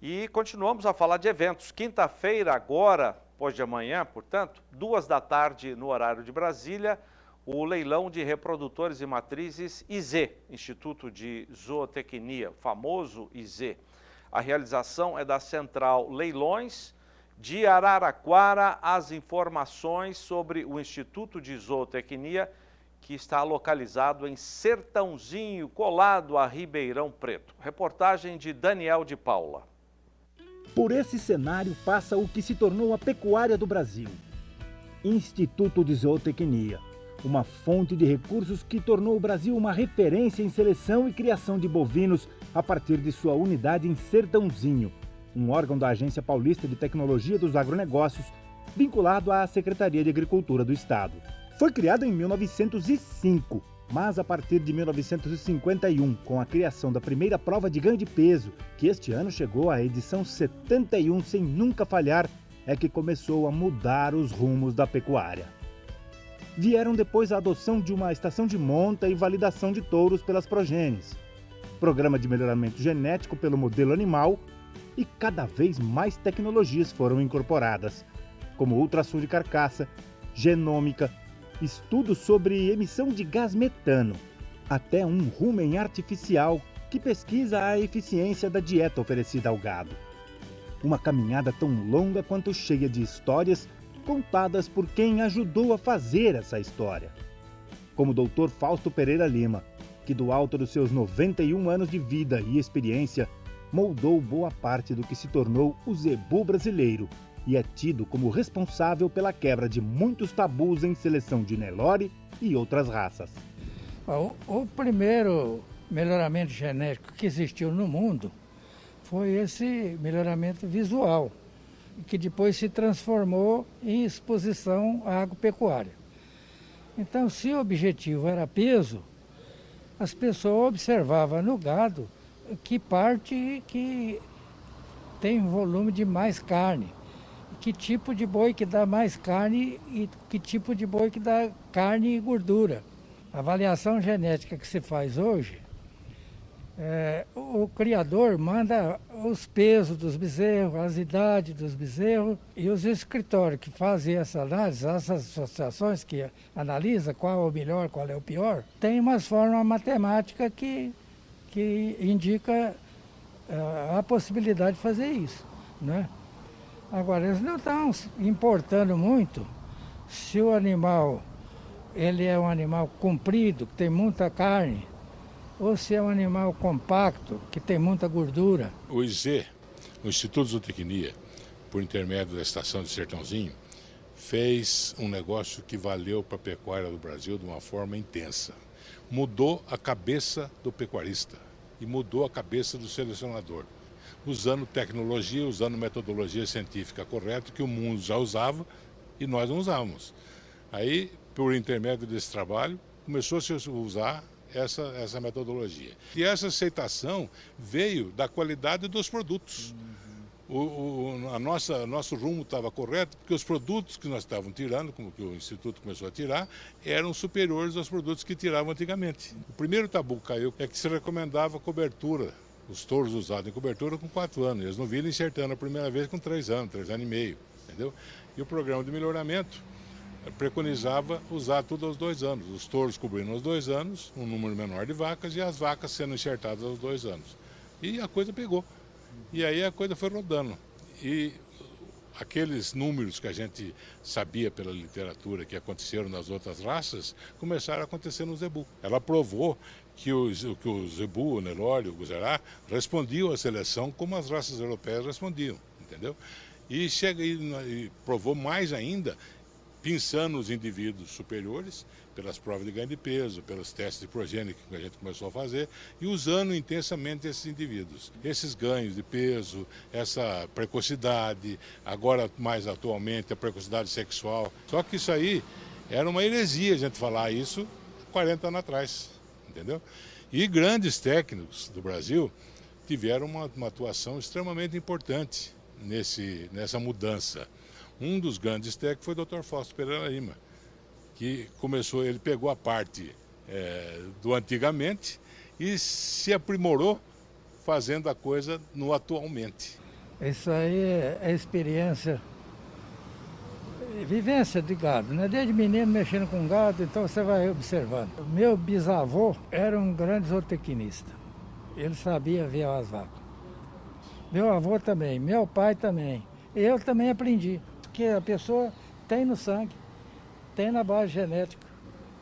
E continuamos a falar de eventos. Quinta-feira agora, depois de amanhã, portanto, 2 da tarde no horário de Brasília, o leilão de reprodutores e matrizes IZ, Instituto de Zootecnia, famoso IZ. A realização é da Central Leilões de Araraquara. As informações sobre o Instituto de Zootecnia, que está localizado em Sertãozinho, colado a Ribeirão Preto. Reportagem de Daniel de Paula. Por esse cenário passa o que se tornou a pecuária do Brasil. Instituto de Zootecnia, uma fonte de recursos que tornou o Brasil uma referência em seleção e criação de bovinos a partir de sua unidade em Sertãozinho, um órgão da Agência Paulista de Tecnologia dos Agronegócios, vinculado à Secretaria de Agricultura do Estado. Foi criado em 1905, mas a partir de 1951, com a criação da primeira prova de ganho de peso, que este ano chegou à edição 71 sem nunca falhar, é que começou a mudar os rumos da pecuária. Vieram depois a adoção de uma estação de monta e validação de touros pelas progênies, programa de melhoramento genético pelo modelo animal e cada vez mais tecnologias foram incorporadas, como ultrassom de carcaça, genômica, estudos sobre emissão de gás metano, até um rumen artificial que pesquisa a eficiência da dieta oferecida ao gado. Uma caminhada tão longa quanto cheia de histórias contadas por quem ajudou a fazer essa história. Como o Dr. Fausto Pereira Lima, que do alto dos seus 91 anos de vida e experiência, moldou boa parte do que se tornou o zebu brasileiro e é tido como responsável pela quebra de muitos tabus em seleção de Nelore e outras raças. O primeiro melhoramento genético que existiu no mundo foi esse melhoramento visual, que depois se transformou em exposição à agropecuária. Então, se o objetivo era peso, as pessoas observavam no gado que parte que tem um volume de mais carne. Que tipo de boi que dá mais carne e que tipo de boi que dá carne e gordura. A avaliação genética que se faz hoje, o criador manda os pesos dos bezerros, as idades dos bezerros, e os escritórios que fazem essa análise, essas associações que analisam qual é o melhor, qual é o pior, tem uma forma matemática que indica a possibilidade de fazer isso, né? Agora, eles não estão importando muito se o animal ele é um animal comprido, que tem muita carne, ou se é um animal compacto, que tem muita gordura. O IZ, o Instituto de Zootecnia, por intermédio da Estação de Sertãozinho, fez um negócio que valeu para a pecuária do Brasil de uma forma intensa. Mudou a cabeça do pecuarista e mudou a cabeça do selecionador, usando tecnologia, usando metodologia científica correta que o mundo já usava e nós não usávamos. Aí, por intermédio desse trabalho, começou a se usar essa metodologia. E essa aceitação veio da qualidade dos produtos. Nosso rumo estava correto, porque os produtos que nós estávamos tirando, como que o Instituto começou a tirar, eram superiores aos produtos que tiravam antigamente. O primeiro tabu que caiu é que se recomendava cobertura. Os touros usados em cobertura com 4 anos. Eles não viram insertando a primeira vez com 3 anos, 3 anos e meio. Entendeu? E o programa de melhoramento preconizava usar tudo aos 2 anos. Os touros cobrindo aos 2 anos, um número menor de vacas, e as vacas sendo enxertadas aos 2 anos. E a coisa pegou. E aí a coisa foi rodando. E aqueles números que a gente sabia pela literatura que aconteceram nas outras raças, começaram a acontecer no zebu. Ela provou que o zebu, o Nelore, o Gujará, respondiam à seleção como as raças europeias respondiam, entendeu? E provou mais ainda, pensando os indivíduos superiores, pelas provas de ganho de peso, pelos testes de progênie que a gente começou a fazer, e usando intensamente esses indivíduos. Esses ganhos de peso, essa precocidade, agora mais atualmente a precocidade sexual. Só que isso aí era uma heresia a gente falar isso 40 anos atrás, entendeu? E grandes técnicos do Brasil tiveram uma atuação extremamente importante nessa mudança. Um dos grandes técnicos foi o Dr. Fausto Pereira Lima, que ele pegou a parte do antigamente e se aprimorou fazendo a coisa no atualmente. Isso aí é experiência, vivência de gado, né? Desde menino mexendo com gado, então você vai observando. Meu bisavô era um grande zootecnista, ele sabia ver as vacas. Meu avô também, meu pai também, eu também aprendi. Que a pessoa tem no sangue, tem na base genética,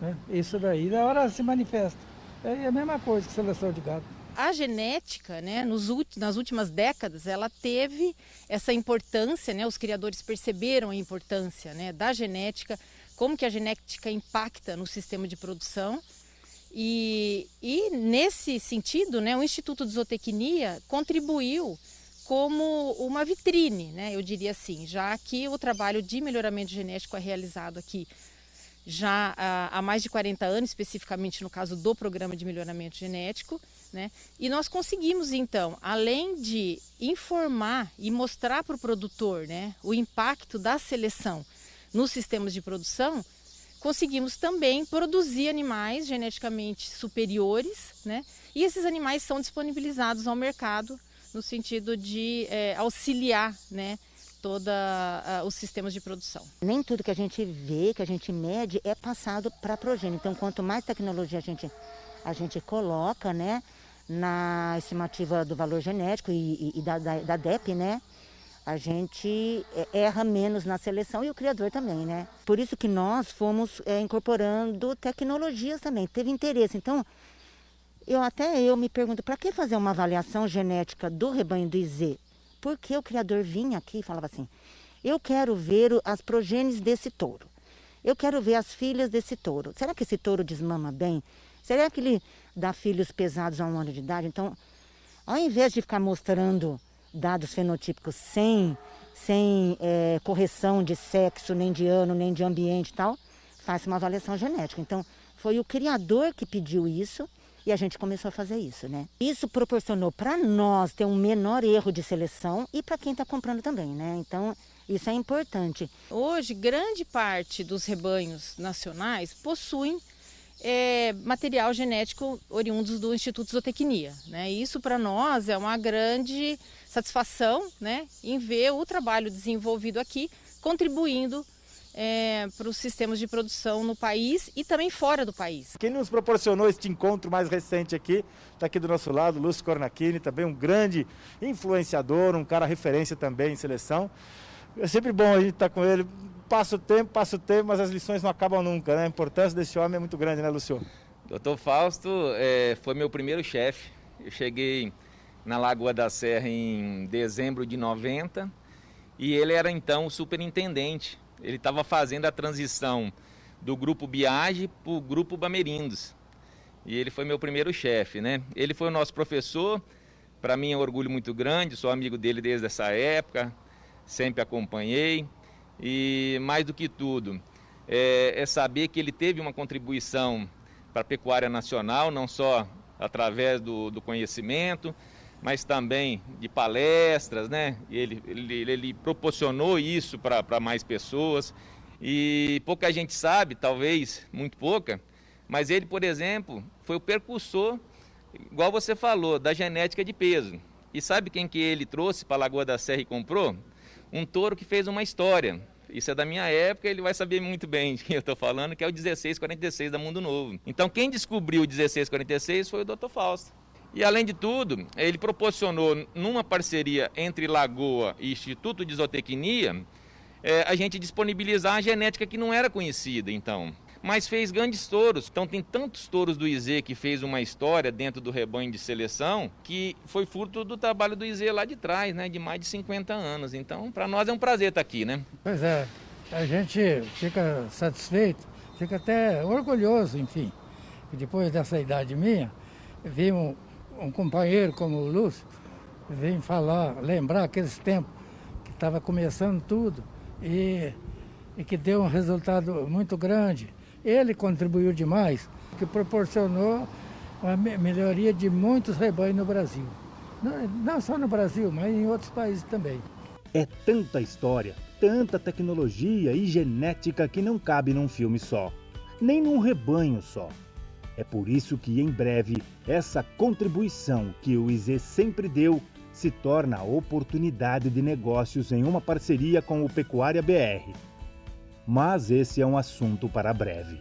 né? Isso daí, na hora se manifesta. É a mesma coisa que seleção de gado. A genética, né, nas últimas décadas, ela teve essa importância, né? Os criadores perceberam a importância, né, da genética, como que a genética impacta no sistema de produção. E nesse sentido, né, o Instituto de Zootecnia contribuiu como uma vitrine, né, eu diria assim, já que o trabalho de melhoramento genético é realizado aqui já há mais de 40 anos, especificamente no caso do programa de melhoramento genético, né, e nós conseguimos então, além de informar e mostrar para o produtor, né, o impacto da seleção nos sistemas de produção, conseguimos também produzir animais geneticamente superiores, né, e esses animais são disponibilizados ao mercado no sentido de auxiliar, né, todos os sistemas de produção. Nem tudo que a gente vê, que a gente mede, é passado para a progênie. Então, quanto mais tecnologia a gente coloca, né, na estimativa do valor genético e da DEP, né, a gente erra menos na seleção e o criador também, né. Por isso que nós fomos incorporando tecnologias também, teve interesse. Então, eu me pergunto, para que fazer uma avaliação genética do rebanho do IZ? Porque o criador vinha aqui e falava assim, eu quero ver as progênies desse touro, eu quero ver as filhas desse touro. Será que esse touro desmama bem? Será que ele dá filhos pesados a 1 ano de idade? Então, ao invés de ficar mostrando dados fenotípicos sem correção de sexo, nem de ano, nem de ambiente e tal, faz uma avaliação genética. Então, foi o criador que pediu isso E a gente começou a fazer isso, né? Isso proporcionou para nós ter um menor erro de seleção e para quem está comprando também, né? Então, isso é importante. Hoje, grande parte dos rebanhos nacionais possuem material genético oriundos do Instituto Zootecnia, né? E isso para nós é uma grande satisfação, né, em ver o trabalho desenvolvido aqui contribuindo para os sistemas de produção no país e também fora do país. Quem nos proporcionou este encontro mais recente aqui, está aqui do nosso lado, Lúcio Cornachini, também um grande influenciador, um cara referência também em seleção. É sempre bom a gente estar com ele, passa o tempo, mas as lições não acabam nunca, né? A importância desse homem é muito grande, né, Lúcio? Dr. Fausto foi meu primeiro chefe. Eu cheguei na Lagoa da Serra em dezembro de 90 e ele era então o superintendente. Ele estava fazendo a transição do grupo Biage para o grupo Bamerindos. E ele foi meu primeiro chefe, né? Ele foi o nosso professor, para mim é um orgulho muito grande, sou amigo dele desde essa época, sempre acompanhei. E mais do que tudo, é saber que ele teve uma contribuição para a pecuária nacional, não só através do conhecimento, mas também de palestras, né? Ele proporcionou isso para mais pessoas e pouca gente sabe, talvez muito pouca, mas ele, por exemplo, foi o precursor, igual você falou, da genética de peso. E sabe quem que ele trouxe para a Lagoa da Serra e comprou? Um touro que fez uma história. Isso é da minha época, ele vai saber muito bem de quem eu estou falando, que é o 1646 da Mundo Novo. Então quem descobriu o 1646 foi o Dr. Fausto. E além de tudo, ele proporcionou, numa parceria entre Lagoa e Instituto de Zootecnia, a gente disponibilizar a genética que não era conhecida, então. Mas fez grandes touros. Então tem tantos touros do IZ que fez uma história dentro do rebanho de seleção que foi fruto do trabalho do IZ lá de trás, né, de mais de 50 anos. Então, para nós é um prazer estar aqui, né? Pois é, a gente fica satisfeito, fica até orgulhoso, enfim. Depois dessa idade minha, vi um companheiro como o Lúcio, vem lembrar aqueles tempos que estava começando tudo e que deu um resultado muito grande. Ele contribuiu demais, que proporcionou a melhoria de muitos rebanhos no Brasil. Não só no Brasil, mas em outros países também. É tanta história, tanta tecnologia e genética que não cabe num filme só, nem num rebanho só. É por isso que, em breve, essa contribuição que o IZ sempre deu se torna oportunidade de negócios em uma parceria com o Pecuária BR. Mas esse é um assunto para breve.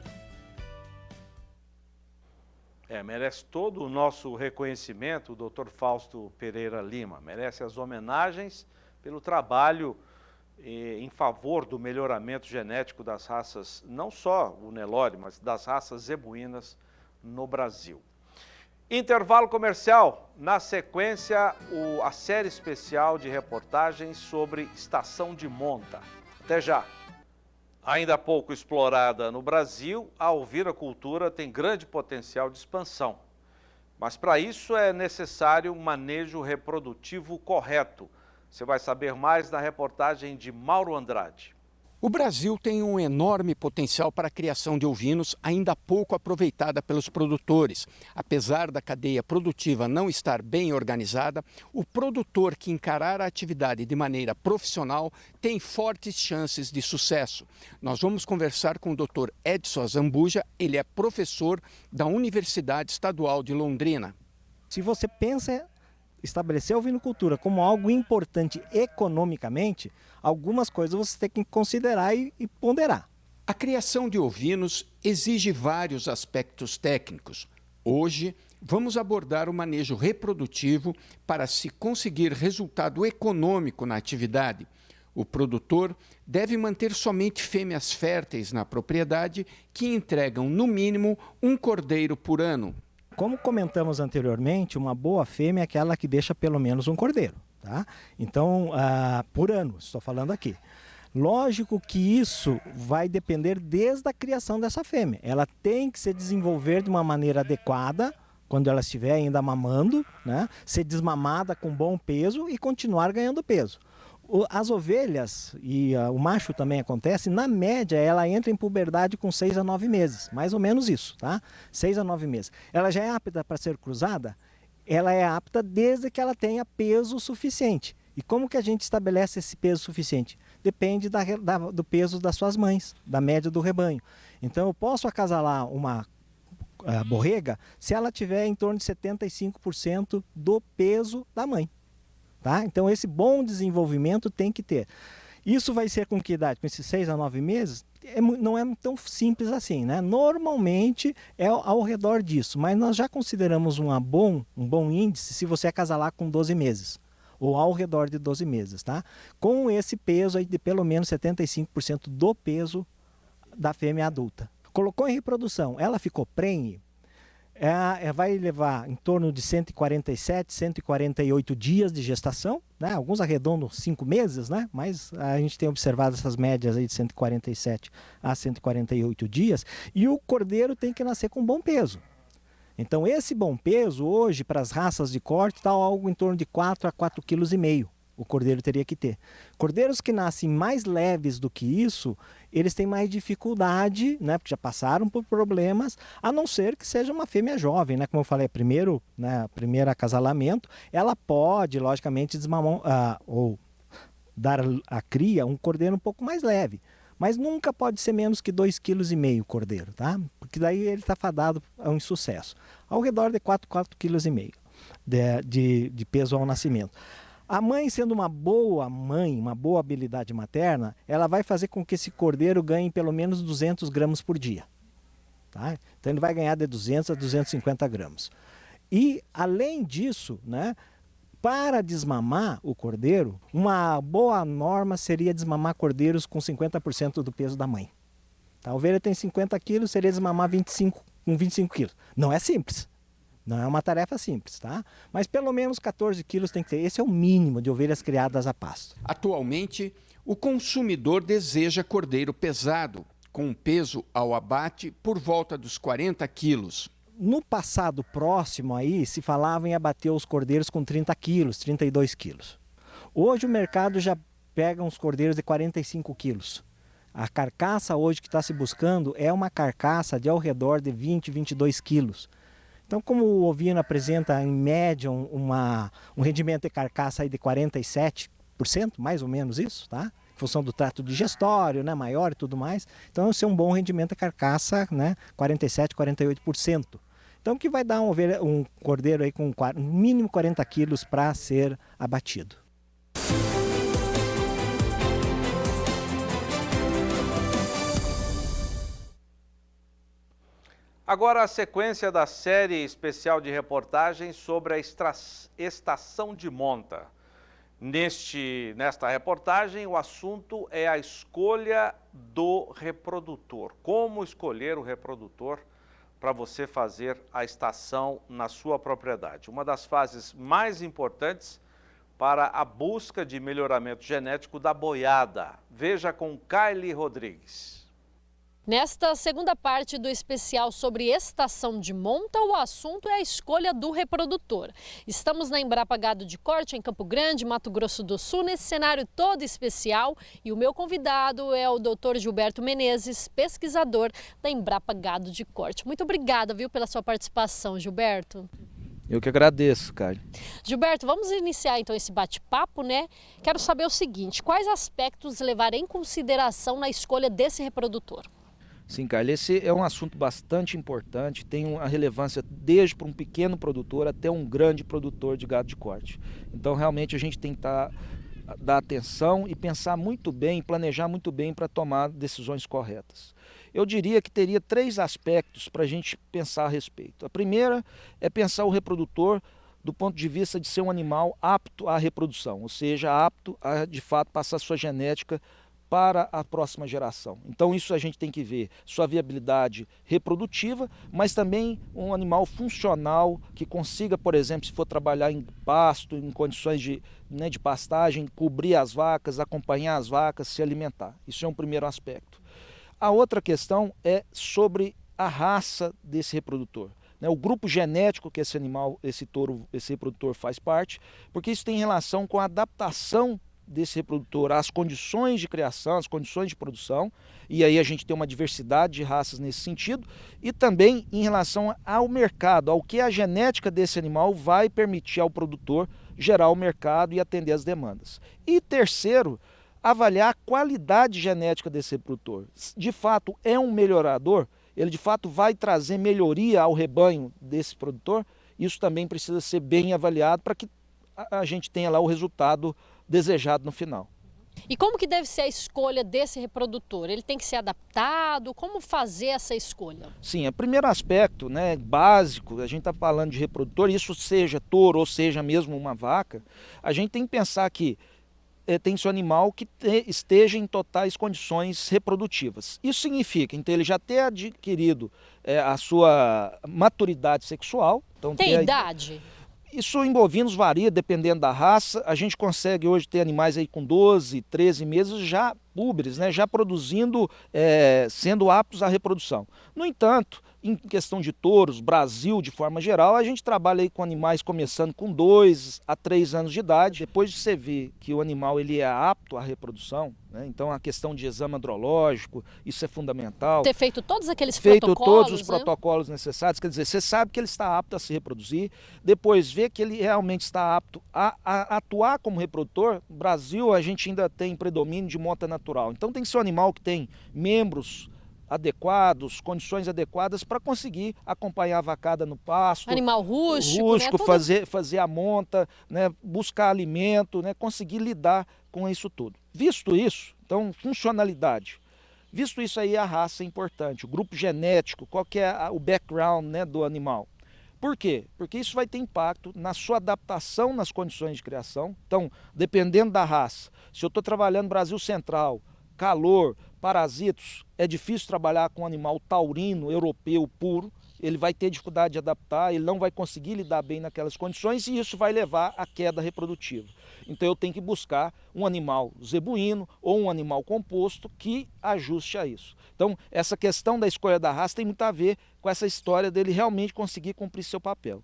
Merece todo o nosso reconhecimento, o Dr. Fausto Pereira Lima. Merece as homenagens pelo trabalho em favor do melhoramento genético das raças, não só o Nelore, mas das raças zebuínas no Brasil. Intervalo comercial. Na sequência, a série especial de reportagens sobre estação de monta. Até já! Ainda pouco explorada no Brasil, a ovinocultura tem grande potencial de expansão. Mas para isso é necessário um manejo reprodutivo correto. Você vai saber mais na reportagem de Mauro Andrade. O Brasil tem um enorme potencial para a criação de ovinos, ainda pouco aproveitada pelos produtores. Apesar da cadeia produtiva não estar bem organizada, o produtor que encarar a atividade de maneira profissional tem fortes chances de sucesso. Nós vamos conversar com o Dr. Edson Azambuja, ele é professor da Universidade Estadual de Londrina. Se você pensa estabelecer a ovinocultura como algo importante economicamente, algumas coisas você tem que considerar e ponderar. A criação de ovinos exige vários aspectos técnicos. Hoje, vamos abordar o manejo reprodutivo para se conseguir resultado econômico na atividade. O produtor deve manter somente fêmeas férteis na propriedade que entregam, no mínimo, um cordeiro por ano. Como comentamos anteriormente, uma boa fêmea é aquela que deixa pelo menos um cordeiro, tá? Então, por ano, estou falando aqui. Lógico que isso vai depender desde a criação dessa fêmea. Ela tem que se desenvolver de uma maneira adequada, quando ela estiver ainda mamando, né? Ser desmamada com bom peso e continuar ganhando peso. As ovelhas, e o macho também acontece, na média ela entra em puberdade com 6 a 9 meses, mais ou menos isso, tá? 6 a 9 meses. Ela já é apta para ser cruzada? Ela é apta desde que ela tenha peso suficiente. E como que a gente estabelece esse peso suficiente? Depende do peso das suas mães, da média do rebanho. Então eu posso acasalar uma borrega se ela tiver em torno de 75% do peso da mãe. Tá? Então esse bom desenvolvimento tem que ter. Isso vai ser com que idade? Com esses 6 a 9 meses? Não é tão simples assim, né? Normalmente é ao redor disso, mas nós já consideramos um bom índice se você acasalar com 12 meses, ou ao redor de 12 meses, tá? Com esse peso aí de pelo menos 75% do peso da fêmea adulta. Colocou em reprodução, ela ficou prenhe, vai levar em torno de 147, 148 dias de gestação, né? Alguns arredondam 5 meses, né? Mas a gente tem observado essas médias aí de 147 a 148 dias, e o cordeiro tem que nascer com bom peso. Então esse bom peso hoje para as raças de corte está algo em torno de 4 a 4,5 kg. O cordeiro teria que ter. Cordeiros que nascem mais leves do que isso, eles têm mais dificuldade, né, porque já passaram por problemas, a não ser que seja uma fêmea jovem, né, como eu falei, primeiro acasalamento, ela pode, logicamente, desmamar ou dar à cria um cordeiro um pouco mais leve, mas nunca pode ser menos que 2,5 kg o cordeiro, tá? Porque daí ele está fadado a um insucesso. Ao redor de 4,5 kg de peso ao nascimento. A mãe, sendo uma boa mãe, uma boa habilidade materna, ela vai fazer com que esse cordeiro ganhe pelo menos 200 gramas por dia. Tá? Então ele vai ganhar de 200 a 250 gramas. E, além disso, né, para desmamar o cordeiro, uma boa norma seria desmamar cordeiros com 50% do peso da mãe. Tá? A ovelha tem 50 quilos, seria desmamar 25 quilos. Não é simples. Não é uma tarefa simples, tá? Mas pelo menos 14 quilos tem que ter. Esse é o mínimo de ovelhas criadas a pasto. Atualmente, o consumidor deseja cordeiro pesado, com peso ao abate por volta dos 40 quilos. No passado próximo aí, se falava em abater os cordeiros com 30 quilos, 32 quilos. Hoje o mercado já pega uns cordeiros de 45 quilos. A carcaça hoje que está se buscando é uma carcaça de ao redor de 20, 22 quilos. Então, como o ovino apresenta em média um rendimento de carcaça aí de 47%, mais ou menos isso, tá? Em função do trato digestório, né, maior e tudo mais. Então, esse é um bom rendimento de carcaça, né, 47%, 48%. Então, que vai dar um cordeiro aí com no mínimo 40 quilos para ser abatido. Agora a sequência da série especial de reportagens sobre a estação de monta. Nesta reportagem, o assunto é a escolha do reprodutor. Como escolher o reprodutor para você fazer a estação na sua propriedade. Uma das fases mais importantes para a busca de melhoramento genético da boiada. Veja com Kylie Rodrigues. Nesta segunda parte do especial sobre estação de monta, o assunto é a escolha do reprodutor. Estamos na Embrapa Gado de Corte, em Campo Grande, Mato Grosso do Sul, nesse cenário todo especial. E o meu convidado é o Dr. Gilberto Menezes, pesquisador da Embrapa Gado de Corte. Muito obrigada, viu, pela sua participação, Gilberto. Eu que agradeço, Kylie. Gilberto, vamos iniciar então esse bate-papo, né? Quero saber o seguinte, quais aspectos levar em consideração na escolha desse reprodutor? Sim, Kylie, esse é um assunto bastante importante, tem uma relevância desde para um pequeno produtor até um grande produtor de gado de corte. Então, realmente, a gente tem que dar atenção e pensar muito bem, planejar muito bem para tomar decisões corretas. Eu diria que teria 3 aspectos para a gente pensar a respeito. A primeira é pensar o reprodutor do ponto de vista de ser um animal apto à reprodução, ou seja, apto a, de fato, passar sua genética para a próxima geração. Então isso a gente tem que ver sua viabilidade reprodutiva, mas também um animal funcional que consiga, por exemplo, se for trabalhar em pasto, em condições de pastagem, cobrir as vacas, acompanhar as vacas, se alimentar. Isso é um primeiro aspecto. A outra questão é sobre a raça desse reprodutor. O grupo genético que esse reprodutor faz parte, porque isso tem relação com a adaptação desse reprodutor às condições de criação, às condições de produção, e aí a gente tem uma diversidade de raças nesse sentido, e também em relação ao mercado, ao que a genética desse animal vai permitir ao produtor gerar o mercado e atender as demandas. E terceiro, avaliar a qualidade genética desse reprodutor. De fato, é um melhorador? Ele de fato vai trazer melhoria ao rebanho desse produtor? Isso também precisa ser bem avaliado para que a gente tenha lá o resultado desejado no final. E como que deve ser a escolha desse reprodutor? Ele tem que ser adaptado? Como fazer essa escolha? Sim, o primeiro aspecto, né, básico, a gente está falando de reprodutor, isso seja touro ou seja mesmo uma vaca, a gente tem que pensar que tem que ser um animal que esteja em totais condições reprodutivas. Isso significa, então, ele já ter adquirido a sua maturidade sexual. Então, tem idade? Isso em bovinos varia dependendo da raça. A gente consegue hoje ter animais aí com 12, 13 meses já púberes, né, já produzindo, sendo aptos à reprodução. No entanto, em questão de touros, Brasil de forma geral, a gente trabalha aí com animais começando com 2 a 3 anos de idade. Depois de você ver que o animal ele é apto à reprodução, né, então a questão de exame andrológico, isso é fundamental. Ter feito todos aqueles protocolos, todos os né? protocolos necessários, quer dizer, você sabe que ele está apto a se reproduzir, depois ver que ele realmente está apto a atuar como reprodutor. No Brasil a gente ainda tem predomínio de monta natural, então tem que ser um animal que tem membros adequados, condições adequadas para conseguir acompanhar a vacada no pasto. Animal rústico, né? fazer a monta, né? Buscar alimento, né? Conseguir lidar com isso tudo. Visto isso, então, funcionalidade. Visto isso aí, a raça é importante, o grupo genético, qual que é o background, né, do animal. Por quê? Porque isso vai ter impacto na sua adaptação nas condições de criação. Então, dependendo da raça, se eu estou trabalhando no Brasil Central, calor, parasitos, é difícil trabalhar com um animal taurino, europeu, puro, ele vai ter dificuldade de adaptar, ele não vai conseguir lidar bem naquelas condições e isso vai levar à queda reprodutiva. Então eu tenho que buscar um animal zebuíno ou um animal composto que ajuste a isso. Então essa questão da escolha da raça tem muito a ver com essa história dele realmente conseguir cumprir seu papel.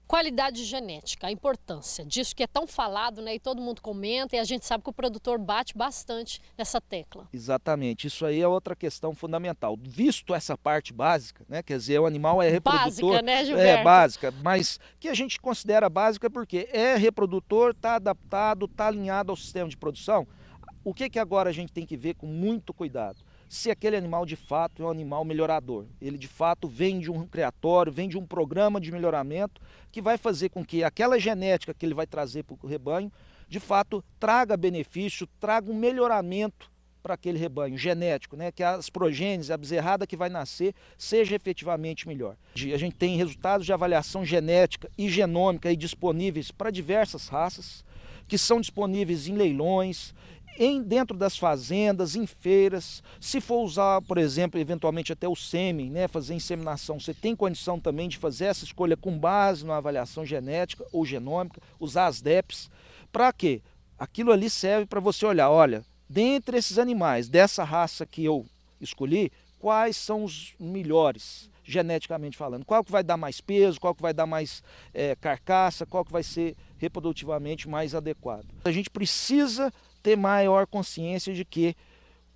Qualidade genética, a importância disso que é tão falado, né, e todo mundo comenta, e a gente sabe que o produtor bate bastante nessa tecla. Exatamente, isso aí é outra questão fundamental. Visto essa parte básica, né, quer dizer, o animal é reprodutor. Básica, né, Gilberto? É básica, mas que a gente considera básica porque é reprodutor, está adaptado, está alinhado ao sistema de produção. O que agora a gente tem que ver com muito cuidado? Se aquele animal de fato é um animal melhorador. Ele de fato vem de um criatório, vem de um programa de melhoramento que vai fazer com que aquela genética que ele vai trazer para o rebanho, de fato traga benefício, traga um melhoramento para aquele rebanho genético, né? Que as progênies, a bezerrada que vai nascer, seja efetivamente melhor. A gente tem resultados de avaliação genética e genômica aí disponíveis para diversas raças, que são disponíveis em leilões, dentro das fazendas, em feiras. Se for usar, por exemplo, eventualmente até o sêmen, né, fazer inseminação, você tem condição também de fazer essa escolha com base na avaliação genética ou genômica, usar as DEPs. Para quê? Aquilo ali serve para você olhar, olha, dentre esses animais, dessa raça que eu escolhi, quais são os melhores, geneticamente falando? Qual que vai dar mais peso, qual que vai dar mais carcaça, qual que vai ser reprodutivamente mais adequado? A gente precisa ter maior consciência de que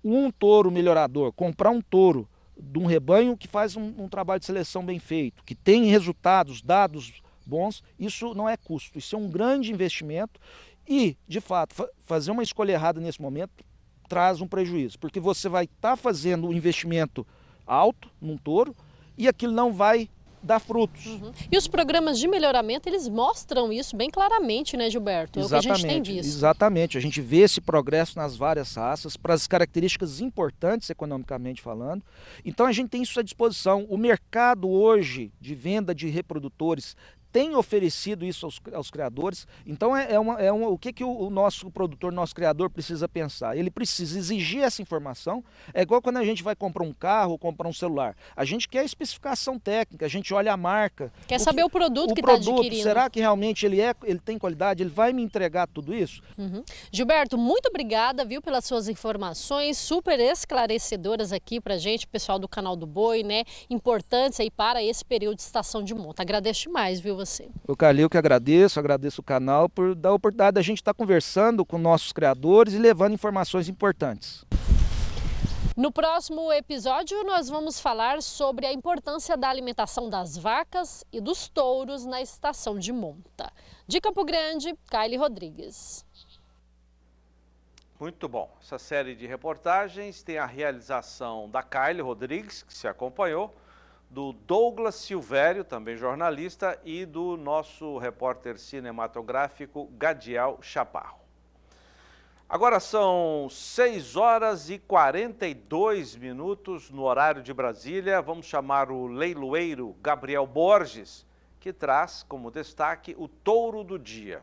um touro melhorador, comprar um touro de um rebanho que faz um trabalho de seleção bem feito, que tem resultados, dados bons, isso não é custo, isso é um grande investimento e, de fato, fazer uma escolha errada nesse momento traz um prejuízo, porque você vai estar fazendo um investimento alto num touro e aquilo não vai dar frutos. E os programas de melhoramento, eles mostram isso bem claramente, né, Gilberto? É exatamente, o que a gente tem visto. Exatamente, a gente vê esse progresso nas várias raças, para as características importantes economicamente falando. Então a gente tem isso à disposição. O mercado hoje de venda de reprodutores tem oferecido isso aos criadores. Então o que o nosso produtor, nosso criador precisa pensar? Ele precisa exigir essa informação. É igual quando a gente vai comprar um carro ou comprar um celular. A gente quer a especificação técnica, a gente olha a marca. Quer saber o produto que está adquirindo. Será que realmente ele tem qualidade? Ele vai me entregar tudo isso? Gilberto, muito obrigada, viu, pelas suas informações super esclarecedoras aqui pra gente, pessoal do canal do Boi, né? Importantes aí para esse período de estação de monta. Agradeço demais, viu? você. O Calil que agradeço o canal por dar a oportunidade da gente estar conversando com nossos criadores e levando informações importantes. No próximo episódio, nós vamos falar sobre a importância da alimentação das vacas e dos touros na estação de monta. De Campo Grande, Kaile Rodrigues. Muito bom. Essa série de reportagens tem a realização da Kaile Rodrigues, que se acompanhou, do Douglas Silvério, também jornalista, e do nosso repórter cinematográfico Gadiel Chaparro. Agora são 6 horas e 42 minutos no horário de Brasília. Vamos chamar o leiloeiro Gabriel Borges, que traz como destaque o touro do dia.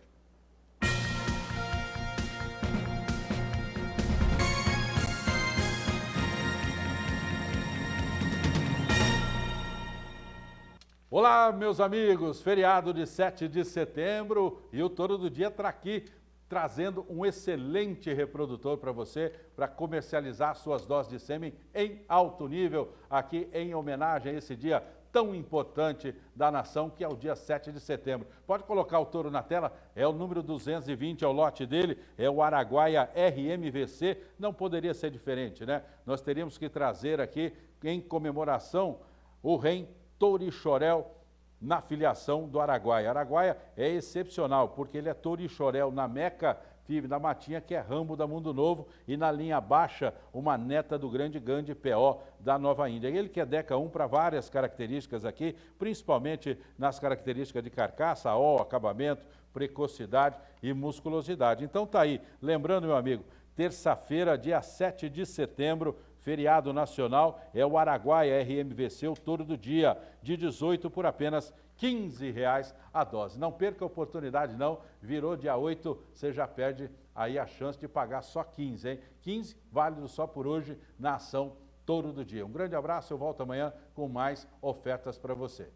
Olá, meus amigos, feriado de 7 de setembro e o Touro do Dia está aqui trazendo um excelente reprodutor para você, para comercializar suas doses de sêmen em alto nível, aqui em homenagem a esse dia tão importante da nação, que é o dia 7 de setembro. Pode colocar o touro na tela, é o número 220, é o lote dele, é o Araguaia RMVC, não poderia ser diferente, né? Nós teríamos que trazer aqui, em comemoração, o Rei Tourichorel, na filiação do Araguaia. Araguaia é excepcional, porque ele é Tourichorel na Meca, Five da Matinha, que é Rambo da Mundo Novo, e na linha baixa, uma neta do grande Gandhi P.O. da Nova Índia. Ele que é Deca 1 para várias características aqui, principalmente nas características de carcaça, acabamento, precocidade e musculosidade. Então tá aí, lembrando, meu amigo, terça-feira, dia 7 de setembro, feriado nacional, é o Araguaia RMVC, o touro do dia, de 18 por apenas R$15 a dose. Não perca a oportunidade não, virou dia 8, você já perde aí a chance de pagar só 15, hein? 15 válido só por hoje na ação Touro do Dia. Um grande abraço, eu volto amanhã com mais ofertas para você.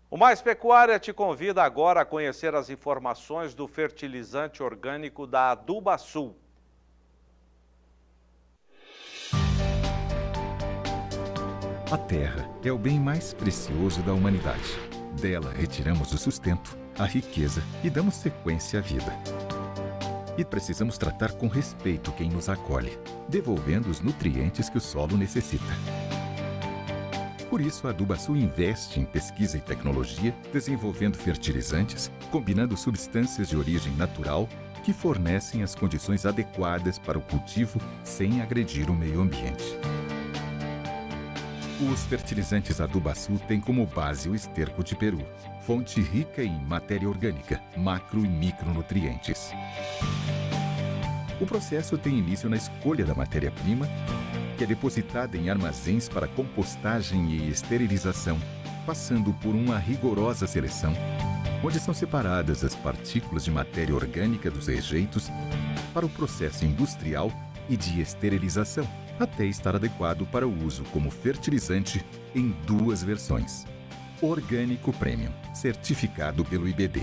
O Mais Pecuária te convida agora a conhecer as informações do fertilizante orgânico da Adubasul. A terra é o bem mais precioso da humanidade. Dela retiramos o sustento, a riqueza e damos sequência à vida. E precisamos tratar com respeito quem nos acolhe, devolvendo os nutrientes que o solo necessita. Por isso, a Adubasul investe em pesquisa e tecnologia, desenvolvendo fertilizantes, combinando substâncias de origem natural que fornecem as condições adequadas para o cultivo sem agredir o meio ambiente. Os fertilizantes Adubasul têm como base o esterco de peru, fonte rica em matéria orgânica, macro e micronutrientes. O processo tem início na escolha da matéria-prima, que é depositada em armazéns para compostagem e esterilização, passando por uma rigorosa seleção, onde são separadas as partículas de matéria orgânica dos rejeitos para o processo industrial e de esterilização, até estar adequado para o uso como fertilizante em 2 versões. Orgânico Premium, certificado pelo IBD,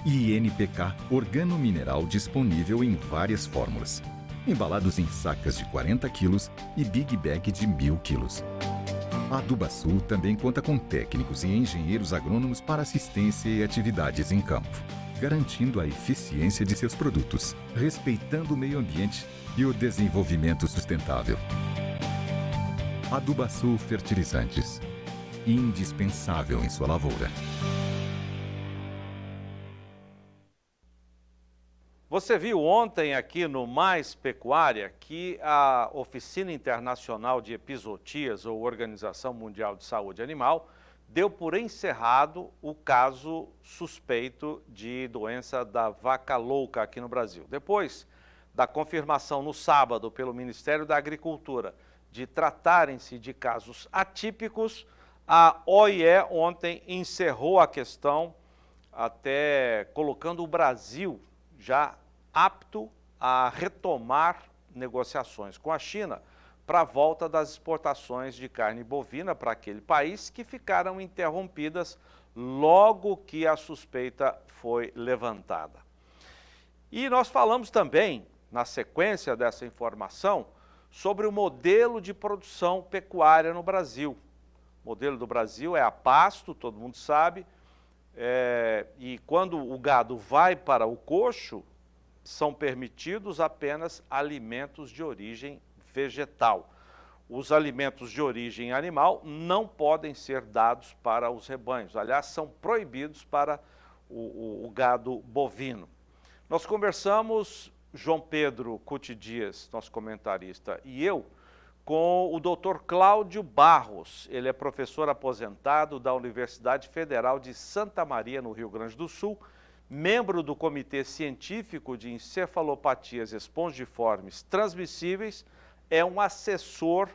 e NPK organomineral disponível em várias fórmulas, embalados em sacas de 40 quilos e Big Bag de 1.000 quilos. A Adubasul também conta com técnicos e engenheiros agrônomos para assistência e atividades em campo, garantindo a eficiência de seus produtos, respeitando o meio ambiente e o desenvolvimento sustentável. Adubasul Fertilizantes, indispensável em sua lavoura. Você viu ontem aqui no Mais Pecuária que a Oficina Internacional de Epizootias, ou Organização Mundial de Saúde Animal, deu por encerrado o caso suspeito de doença da vaca louca aqui no Brasil. Depois da confirmação no sábado pelo Ministério da Agricultura de tratarem-se de casos atípicos, a OIE ontem encerrou a questão, até colocando o Brasil já apto a retomar negociações com a China para a volta das exportações de carne bovina para aquele país, que ficaram interrompidas logo que a suspeita foi levantada. E nós falamos também, na sequência dessa informação, sobre o modelo de produção pecuária no Brasil. O modelo do Brasil é a pasto, todo mundo sabe, e quando o gado vai para o coxo, são permitidos apenas alimentos de origem vegetal. Os alimentos de origem animal não podem ser dados para os rebanhos, aliás, são proibidos para o gado bovino. Nós conversamos, João Pedro Cuti Dias, nosso comentarista, e eu, com o Dr. Cláudio Barros. Ele é professor aposentado da Universidade Federal de Santa Maria, no Rio Grande do Sul, membro do Comitê Científico de Encefalopatias Espongiformes Transmissíveis, é um assessor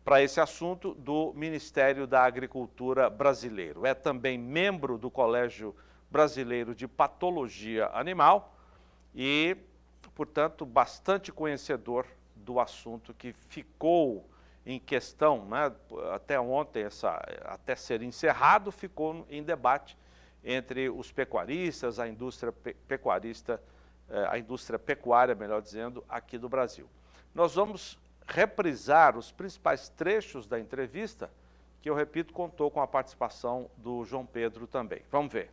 para esse assunto do Ministério da Agricultura brasileiro. É também membro do Colégio Brasileiro de Patologia Animal e, portanto, bastante conhecedor do assunto que ficou em questão, né, até ontem, até ser encerrado, ficou em debate entre os pecuaristas, a indústria pecuária, melhor dizendo, aqui do Brasil. Nós vamos reprisar os principais trechos da entrevista, que eu repito, contou com a participação do João Pedro também. Vamos ver.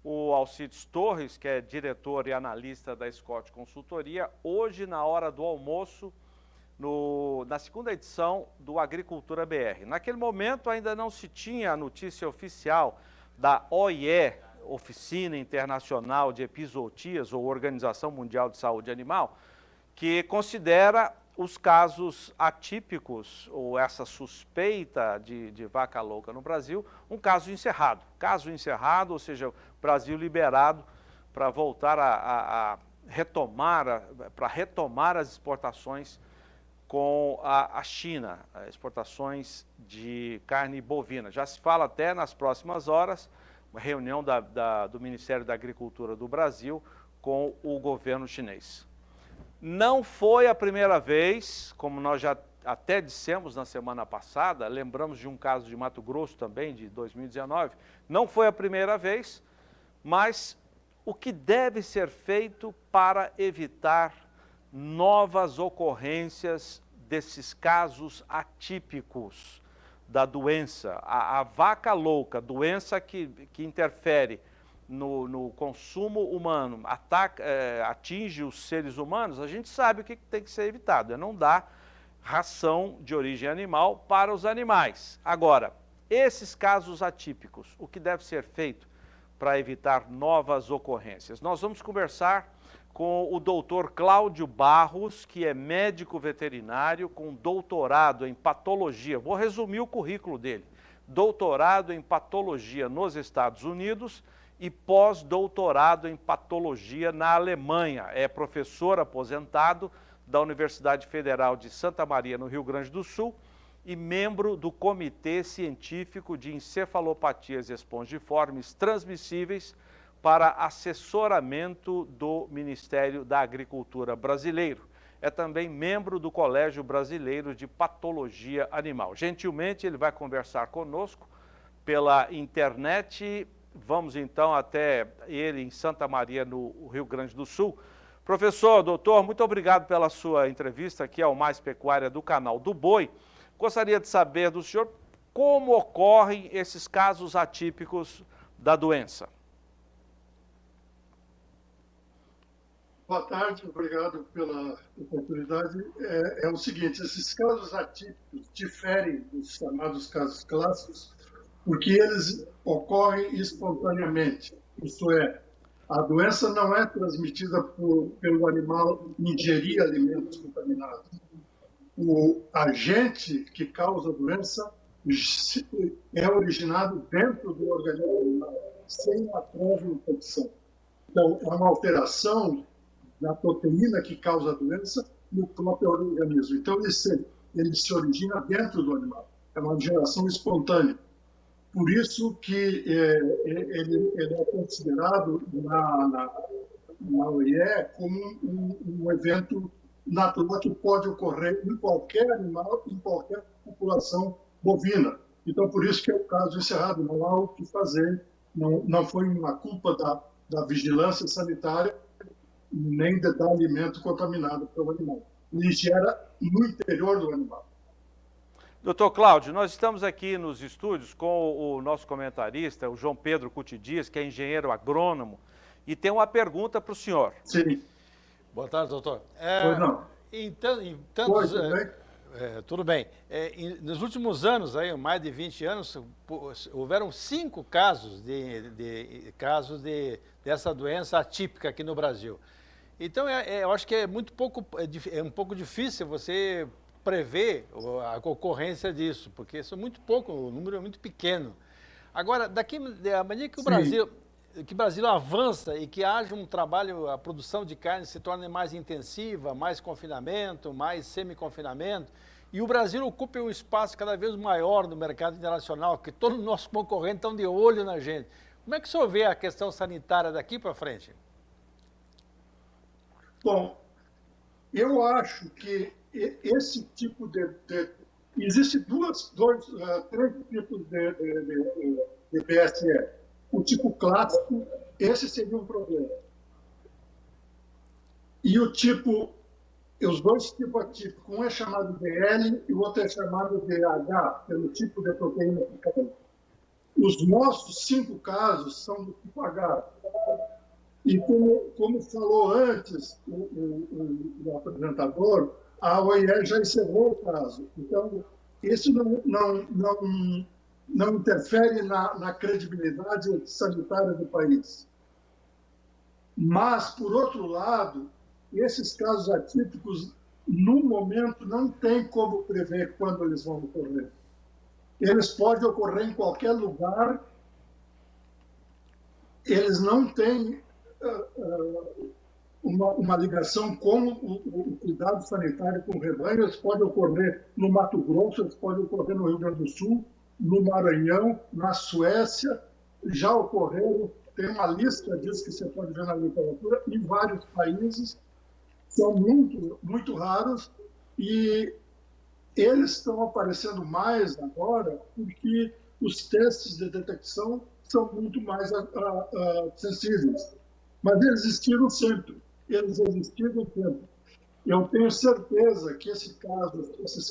O Alcides Torres, que é diretor e analista da Scott Consultoria, hoje, na hora do almoço, na segunda edição do Agricultura BR. Naquele momento, ainda não se tinha a notícia oficial da OIE, Oficina Internacional de Epizootias, ou Organização Mundial de Saúde Animal, que considera os casos atípicos, ou essa suspeita de vaca louca no Brasil, um caso encerrado. Caso encerrado, ou seja, o Brasil liberado para voltar a retomar as exportações com a China, exportações de carne bovina. Já se fala até nas próximas horas, uma reunião do Ministério da Agricultura do Brasil com o governo chinês. Não foi a primeira vez, como nós já até dissemos na semana passada, lembramos de um caso de Mato Grosso também, de 2019, não foi a primeira vez, mas o que deve ser feito para evitar novas ocorrências desses casos atípicos da doença? A vaca louca, doença que interfere no consumo humano, atinge os seres humanos, a gente sabe o que tem que ser evitado, é não dar ração de origem animal para os animais. Agora, esses casos atípicos, o que deve ser feito para evitar novas ocorrências? Nós vamos conversar com o doutor Cláudio Barros, que é médico veterinário com doutorado em patologia. Vou resumir o currículo dele. Doutorado em patologia nos Estados Unidos e pós-doutorado em patologia na Alemanha. É professor aposentado da Universidade Federal de Santa Maria, no Rio Grande do Sul, e membro do Comitê Científico de Encefalopatias Espongiformes Transmissíveis para assessoramento do Ministério da Agricultura brasileiro. É também membro do Colégio Brasileiro de Patologia Animal. Gentilmente, ele vai conversar conosco pela internet. Vamos então até ele em Santa Maria, no Rio Grande do Sul. Professor, doutor, muito obrigado pela sua entrevista aqui ao Mais Pecuária do canal do Boi. Gostaria de saber do senhor como ocorrem esses casos atípicos da doença. Boa tarde, obrigado pela oportunidade. É o seguinte, esses casos atípicos diferem dos chamados casos clássicos porque eles ocorrem espontaneamente, isto é, a doença não é transmitida pelo animal ingerir alimentos contaminados. O agente que causa a doença é originado dentro do organismo animal, sem a prévia infecção. Então, é uma alteração da proteína que causa a doença no próprio organismo. Então, ele se origina dentro do animal. É uma geração espontânea. Por isso que ele é considerado na OIE como um evento natural que pode ocorrer em qualquer animal, em qualquer população bovina. Então, por isso que é o caso encerrado, não há o que fazer, não foi uma culpa da vigilância sanitária, nem de dar alimento contaminado para o animal. Ele gera no interior do animal. Doutor Cláudio, nós estamos aqui nos estúdios com o nosso comentarista, o João Pedro Cuti Dias, que é engenheiro agrônomo, e tem uma pergunta para o senhor. Sim. Boa tarde, doutor. Pois não. Tudo bem. Nos últimos anos, aí, mais de 20 anos, houveram 5 casos dessa doença atípica aqui no Brasil. Então, eu acho que é um pouco difícil você prever a ocorrência disso, porque isso é muito pouco, o número é muito pequeno. Agora, à medida que o Brasil avança e que haja um trabalho, a produção de carne se torne mais intensiva, mais confinamento, mais semi-confinamento, e o Brasil ocupa um espaço cada vez maior no mercado internacional, que todos os nossos concorrentes estão de olho na gente. Como é que o senhor vê a questão sanitária daqui para frente? Bom, eu acho que esse tipo existe três tipos de BSE. O tipo clássico, esse seria um problema. E os dois tipos atípicos, um é chamado de L e o outro é chamado de H, pelo tipo de proteína que cada um. Os nossos 5 casos são do tipo H. E como falou antes o apresentador, a OIE já encerrou o caso. Então, isso não interfere na credibilidade sanitária do país. Mas, por outro lado, esses casos atípicos, no momento, não tem como prever quando eles vão ocorrer. Eles podem ocorrer em qualquer lugar, eles não têm uma ligação com o cuidado sanitário com o rebanho. Eles podem ocorrer no Mato Grosso, eles podem ocorrer no Rio Grande do Sul, no Maranhão, na Suécia, já ocorreram, tem uma lista disso que você pode ver na literatura, em vários países, são muito, muito raros, e eles estão aparecendo mais agora porque os testes de detecção são muito mais sensíveis. Mas eles existiram sempre. Eu tenho certeza que esses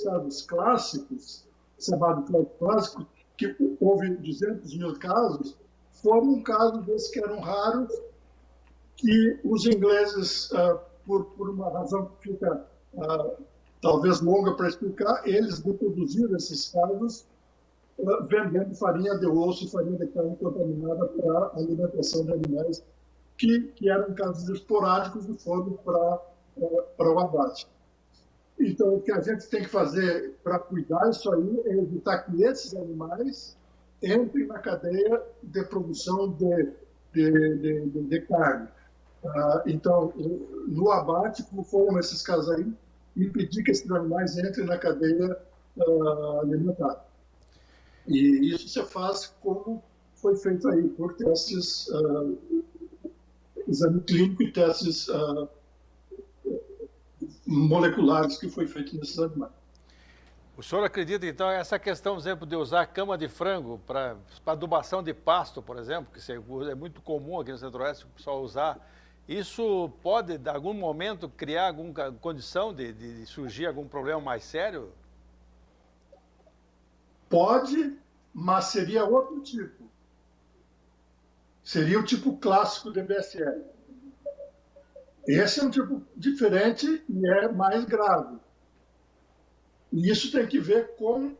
casos clássicos, chamados clássicos, que houve 200 mil casos, foram casos desses que eram raros, que os ingleses, por uma razão que fica talvez longa para explicar, eles reproduziram esses casos vendendo farinha de osso e farinha de carne contaminada para a alimentação de animais, que eram casos esporádicos e foram para o abate. Então, o que a gente tem que fazer para cuidar disso aí é evitar que esses animais entrem na cadeia de produção de carne. Então, no abate, como foram esses casos aí, impedir que esses animais entrem na cadeia alimentar. E isso se faz como foi feito aí, por testes, exame clínico e testes moleculares que foi feito nesses animais. O senhor acredita, então, essa questão, por exemplo, de usar cama de frango para adubação de pasto, por exemplo, que é muito comum aqui no Centro-Oeste o pessoal usar, isso pode, em algum momento, criar alguma condição de surgir algum problema mais sério? Pode, mas seria outro tipo. Seria o tipo clássico de BSE. Esse é um tipo diferente e é mais grave. E isso tem que ver com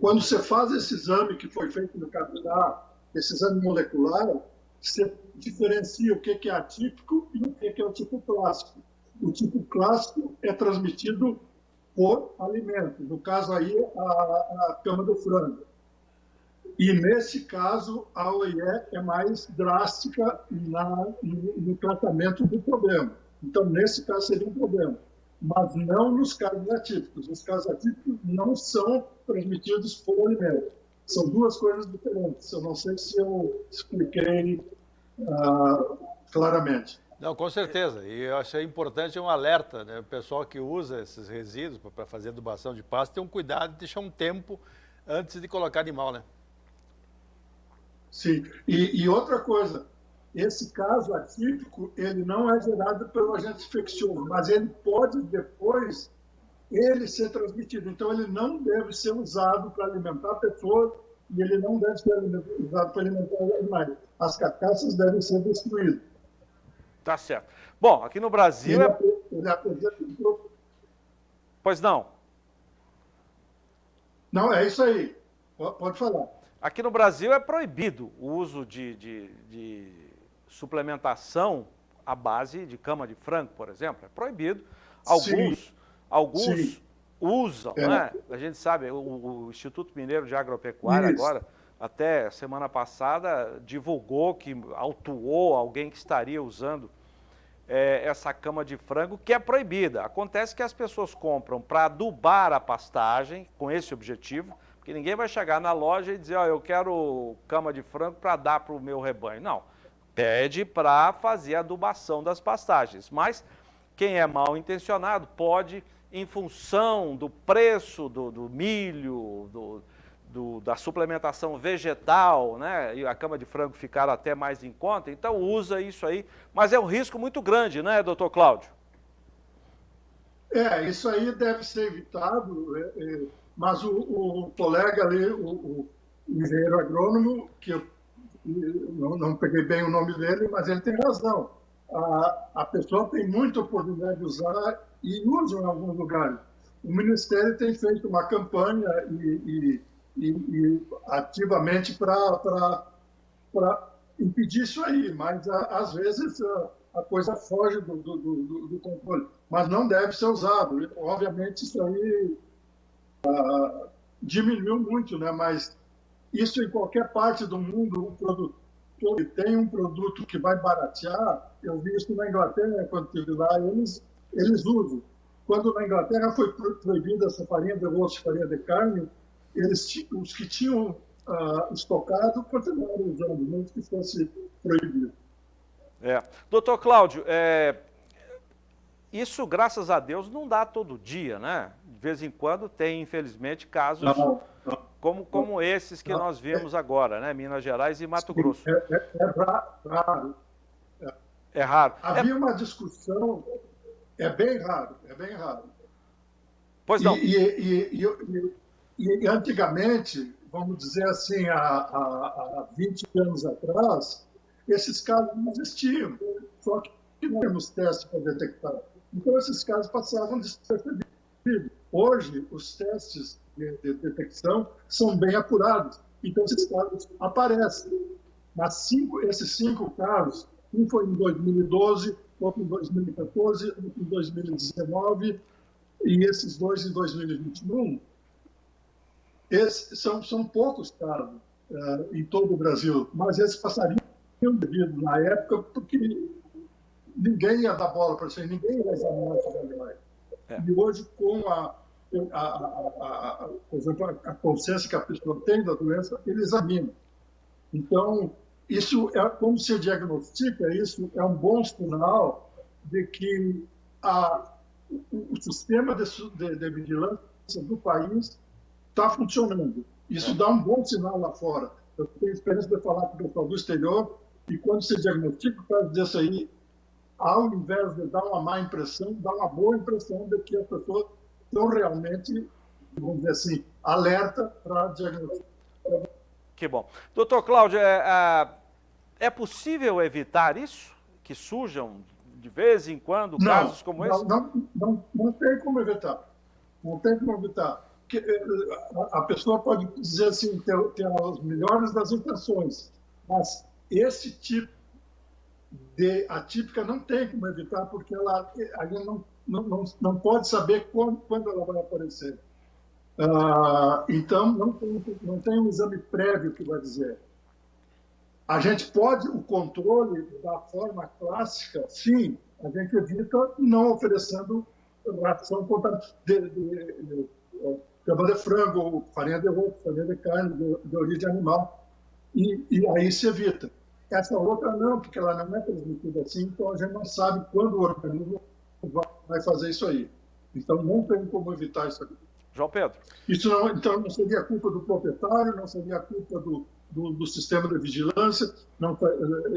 quando você faz esse exame que foi feito no capillar, esse exame molecular, você diferencia o que é atípico e o que é o tipo clássico. O tipo clássico é transmitido por alimento, no caso aí a cama do frango. E nesse caso a OIE é mais drástica no tratamento do problema. Então, nesse caso seria um problema, mas não nos casos atípicos. Os casos atípicos não são transmitidos por alimento. São duas coisas diferentes. Eu não sei se eu expliquei claramente. Não, com certeza. E eu acho importante um alerta, né? O pessoal que usa esses resíduos para fazer adubação de pasto tem um cuidado de deixar um tempo antes de colocar animal, né? Sim. E outra coisa, esse caso atípico, ele não é gerado pelo agente infeccioso, mas ele pode depois ele ser transmitido. Então, ele não deve ser usado para alimentar pessoas e ele não deve ser usado para alimentar animais. As carcaças devem ser destruídas. Tá certo. Bom, aqui no Brasil... Ele apresenta... Pois não? Não, é isso aí. Pode falar. Aqui no Brasil é proibido o uso de suplementação à base de cama de frango, por exemplo. É proibido. Alguns Sim. usam, né? A gente sabe, o Instituto Mineiro de Agropecuária agora, até semana passada, divulgou que autuou alguém que estaria usando essa cama de frango, que é proibida. Acontece que as pessoas compram para adubar a pastagem, com esse objetivo, porque ninguém vai chegar na loja e dizer, eu quero cama de frango para dar para o meu rebanho. Não, pede para fazer a adubação das pastagens. Mas quem é mal intencionado pode, em função do preço do milho, da suplementação vegetal, né, e a cama de frango ficar até mais em conta, então usa isso aí, mas é um risco muito grande, né, doutor Cláudio? Isso aí deve ser evitado, mas o colega ali, o engenheiro agrônomo, que eu não peguei bem o nome dele, mas ele tem razão. A pessoa tem muita oportunidade de usar e usa em alguns lugares. O Ministério tem feito uma campanha e ativamente para impedir isso aí, mas às vezes a coisa foge do controle. Mas não deve ser usado. Obviamente isso aí diminuiu muito, né? Mas isso em qualquer parte do mundo, um produtor que tem um produto que vai baratear, eu vi isso na Inglaterra, quando estive lá, eles usam. Quando na Inglaterra foi proibida essa farinha de osso, farinha de carne, os que tinham estocado continuaram usando, mesmo que fosse proibido. Doutor Cláudio, isso, graças a Deus, não dá todo dia, né? De vez em quando tem, infelizmente, casos como esses que nós vimos agora, né? Minas Gerais e Mato Grosso. Raro. É raro. Havia uma discussão, é bem raro. Pois não. E antigamente, vamos dizer assim, há 20 anos atrás, esses casos não existiam, só que não temos testes para detectar. Então, esses casos passavam despercebidos. Hoje, os testes de detecção são bem apurados, então esses casos aparecem. Mas esses 5 casos, um foi em 2012, outro em 2014, outro em 2019, e esses 2 em 2021, são poucos casos em todo o Brasil, mas esses passariam devido na época, porque ninguém ia dar bola para isso, ninguém ia examinar esses animais. E hoje, com por exemplo, a consciência que a pessoa tem da doença, ele examina. Então, isso é como se diagnostica, isso é um bom sinal de que o sistema de vigilância do país está funcionando. Isso dá um bom sinal lá fora. Eu tenho experiência de falar com o pessoal do exterior e quando se diagnostica o caso desse aí, ao invés de dar uma má impressão, dá uma boa impressão de que as pessoas estão realmente, vamos dizer assim, alerta para diagnosticar. Que bom. Doutor Cláudio, é possível evitar isso? Que surjam de vez em quando casos como esse? Não tem como evitar. Não tem como evitar. A pessoa pode dizer assim, ter as melhores das intenções, mas esse tipo de atípica não tem como evitar, porque a gente não pode saber quando ela vai aparecer. Então, não tem um exame prévio que vai dizer. A gente pode, o controle da forma clássica, sim, a gente evita não oferecendo ração cama de frango, farinha de ovo, farinha de carne, de origem animal, e aí se evita. Essa outra não, porque ela não é transmitida assim, então a gente não sabe quando o organismo vai fazer isso aí. Então não tem como evitar isso aqui. João Pedro. Isso não, então não seria culpa do proprietário, não seria culpa do do sistema de vigilância.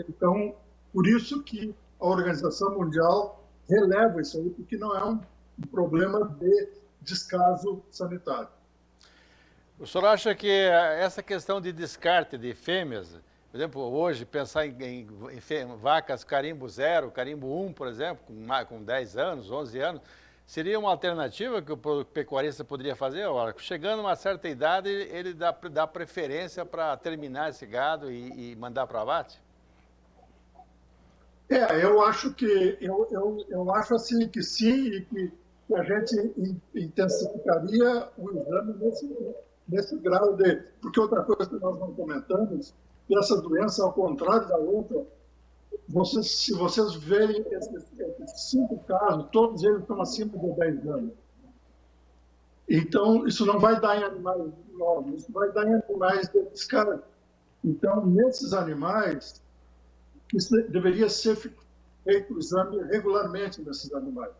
Então, por isso que a Organização Mundial releva isso aí, porque não é um problema de descaso sanitário. O senhor acha que essa questão de descarte de fêmeas, por exemplo, hoje pensar em vacas carimbo 0, carimbo 1, por exemplo, com 10 anos, 11 anos, seria uma alternativa que o pecuarista poderia fazer? Ora, chegando a uma certa idade, ele dá preferência para terminar esse gado e mandar para abate? Eu acho que eu acho assim que sim, e que a gente intensificaria o exame nesse grau de... Porque outra coisa que nós não comentamos, que essa doença, ao contrário da outra, se vocês verem esses 5 casos, todos eles estão acima de 10 anos. Então, isso não vai dar em animais novos, isso vai dar em animais de descarte. Então, nesses animais, isso deveria ser feito o exame regularmente nesses animais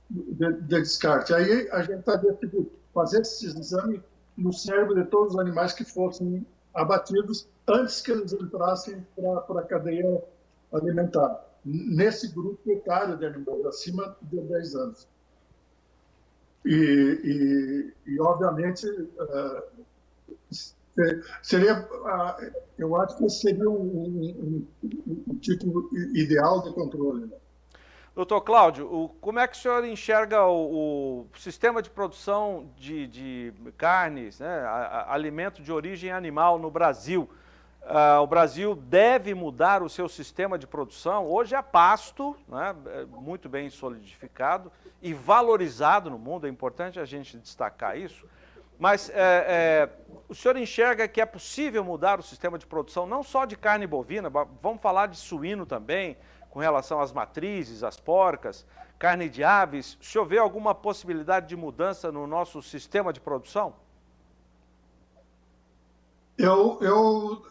de descarte. Aí a gente está decidindo fazer esse exame no cérebro de todos os animais que fossem abatidos antes que eles entrassem para a cadeia alimentar, nesse grupo etário de animais, acima de 10 anos. E obviamente, eu acho que esse seria um tipo ideal de controle. Né? Doutor Cláudio, como é que o senhor enxerga o sistema de produção de carnes, né, alimento de origem animal no Brasil? O Brasil deve mudar o seu sistema de produção. Hoje é pasto, né, muito bem solidificado e valorizado no mundo, é importante a gente destacar isso. Mas o senhor enxerga que é possível mudar o sistema de produção, não só de carne bovina, vamos falar de suíno também, com relação às matrizes, às porcas, carne de aves. O senhor vê alguma possibilidade de mudança no nosso sistema de produção? Eu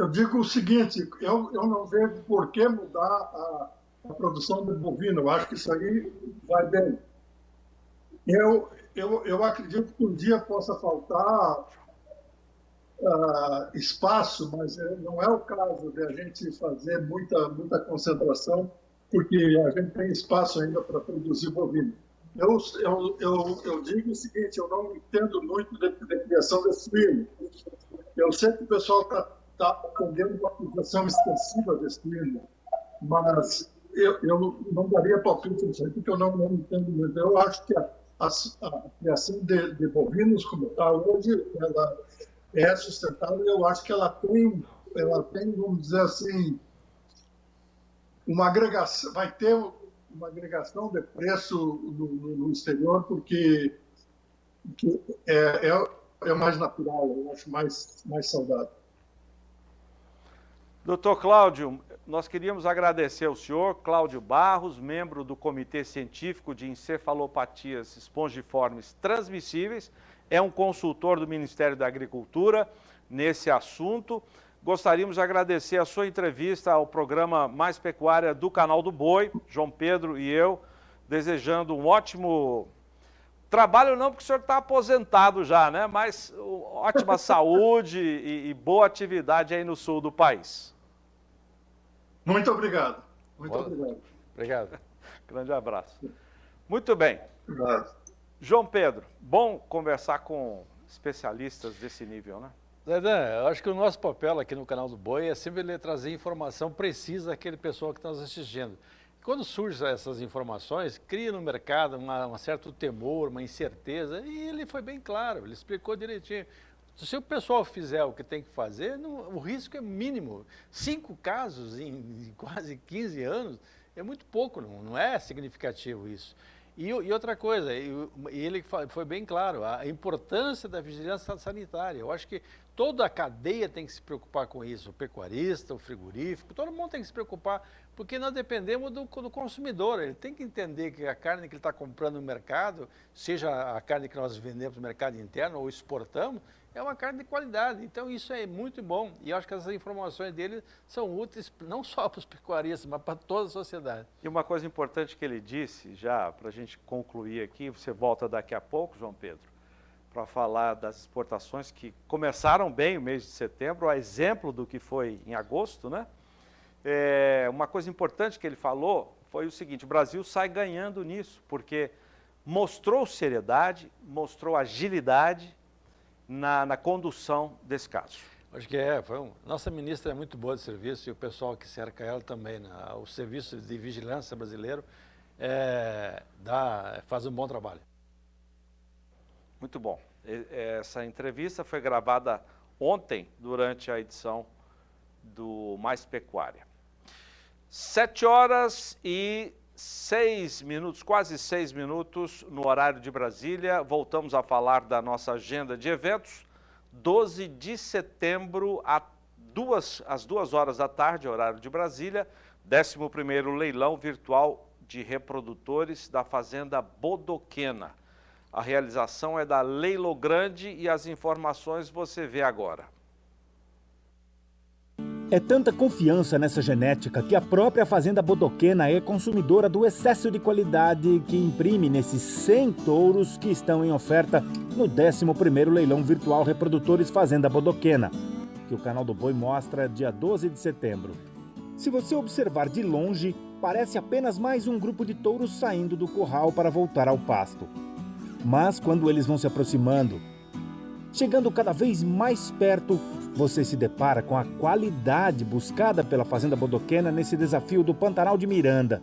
digo o seguinte, eu não vejo por que mudar a produção de bovino. Eu acho que isso aí vai bem. Eu acredito que um dia possa faltar espaço, mas não é o caso de a gente fazer muita concentração, porque a gente tem espaço ainda para produzir bovino. Eu digo o seguinte, eu não entendo muito de criação de suíno. Eu sei que o pessoal está atendendo uma produção extensiva de suíno, mas eu não daria palpite nisso aí, porque eu não entendo muito. Eu acho que a criação de bovinos, como está hoje, ela é sustentável. Eu acho que ela tem, vamos dizer assim, uma agregação, vai ter uma agregação de preço no exterior, porque é mais natural, eu acho mais saudável. Doutor Cláudio, nós queríamos agradecer ao senhor, Cláudio Barros, membro do Comitê Científico de Encefalopatias Espongiformes Transmissíveis, é um consultor do Ministério da Agricultura nesse assunto. Gostaríamos de agradecer a sua entrevista ao programa Mais Pecuária do Canal do Boi, João Pedro e eu, desejando um ótimo trabalho, não porque o senhor está aposentado já, né? Mas ótima saúde e boa atividade aí no sul do país. Muito obrigado. Muito obrigado. Obrigado. Grande abraço. Muito bem. Obrigado. João Pedro, bom conversar com especialistas desse nível, né? Zaidan, eu acho que o nosso papel aqui no Canal do Boi é sempre trazer informação precisa àquele pessoal que está nos assistindo. Quando surgem essas informações, cria no mercado um certo temor, uma incerteza, e ele foi bem claro, ele explicou direitinho. Se o pessoal fizer o que tem que fazer, o risco é mínimo. 5 casos em quase 15 anos é muito pouco, não é significativo isso. E outra coisa, ele foi bem claro, a importância da vigilância sanitária. Eu acho que toda a cadeia tem que se preocupar com isso, o pecuarista, o frigorífico, todo mundo tem que se preocupar, porque nós dependemos do consumidor. Ele tem que entender que a carne que ele está comprando no mercado, seja a carne que nós vendemos no mercado interno ou exportamos, é uma carne de qualidade. Então isso é muito bom. E eu acho que essas informações dele são úteis não só para os pecuaristas, mas para toda a sociedade. E uma coisa importante que ele disse, já para a gente concluir aqui, você volta daqui a pouco, João Pedro, para falar das exportações que começaram bem o mês de setembro, a exemplo do que foi em agosto, né? Uma coisa importante que ele falou foi o seguinte: o Brasil sai ganhando nisso, porque mostrou seriedade, mostrou agilidade na condução desse caso. Acho que nossa ministra é muito boa de serviço e o pessoal que cerca ela também, né? O serviço de vigilância brasileiro faz um bom trabalho. Muito bom. Essa entrevista foi gravada ontem, durante a edição do Mais Pecuária. 7h06, quase 6 minutos no horário de Brasília. Voltamos a falar da nossa agenda de eventos. 12 de setembro, às 2 horas da tarde, horário de Brasília, 11º leilão virtual de reprodutores da Fazenda Bodoquena. A realização é da Leilogrande e as informações você vê agora. É tanta confiança nessa genética que a própria Fazenda Bodoquena é consumidora do excesso de qualidade que imprime nesses 100 touros que estão em oferta no 11º leilão virtual Reprodutores Fazenda Bodoquena, que o Canal do Boi mostra dia 12 de setembro. Se você observar de longe, parece apenas mais um grupo de touros saindo do curral para voltar ao pasto. Mas quando eles vão se aproximando, chegando cada vez mais perto, você se depara com a qualidade buscada pela Fazenda Bodoquena nesse desafio do Pantanal de Miranda.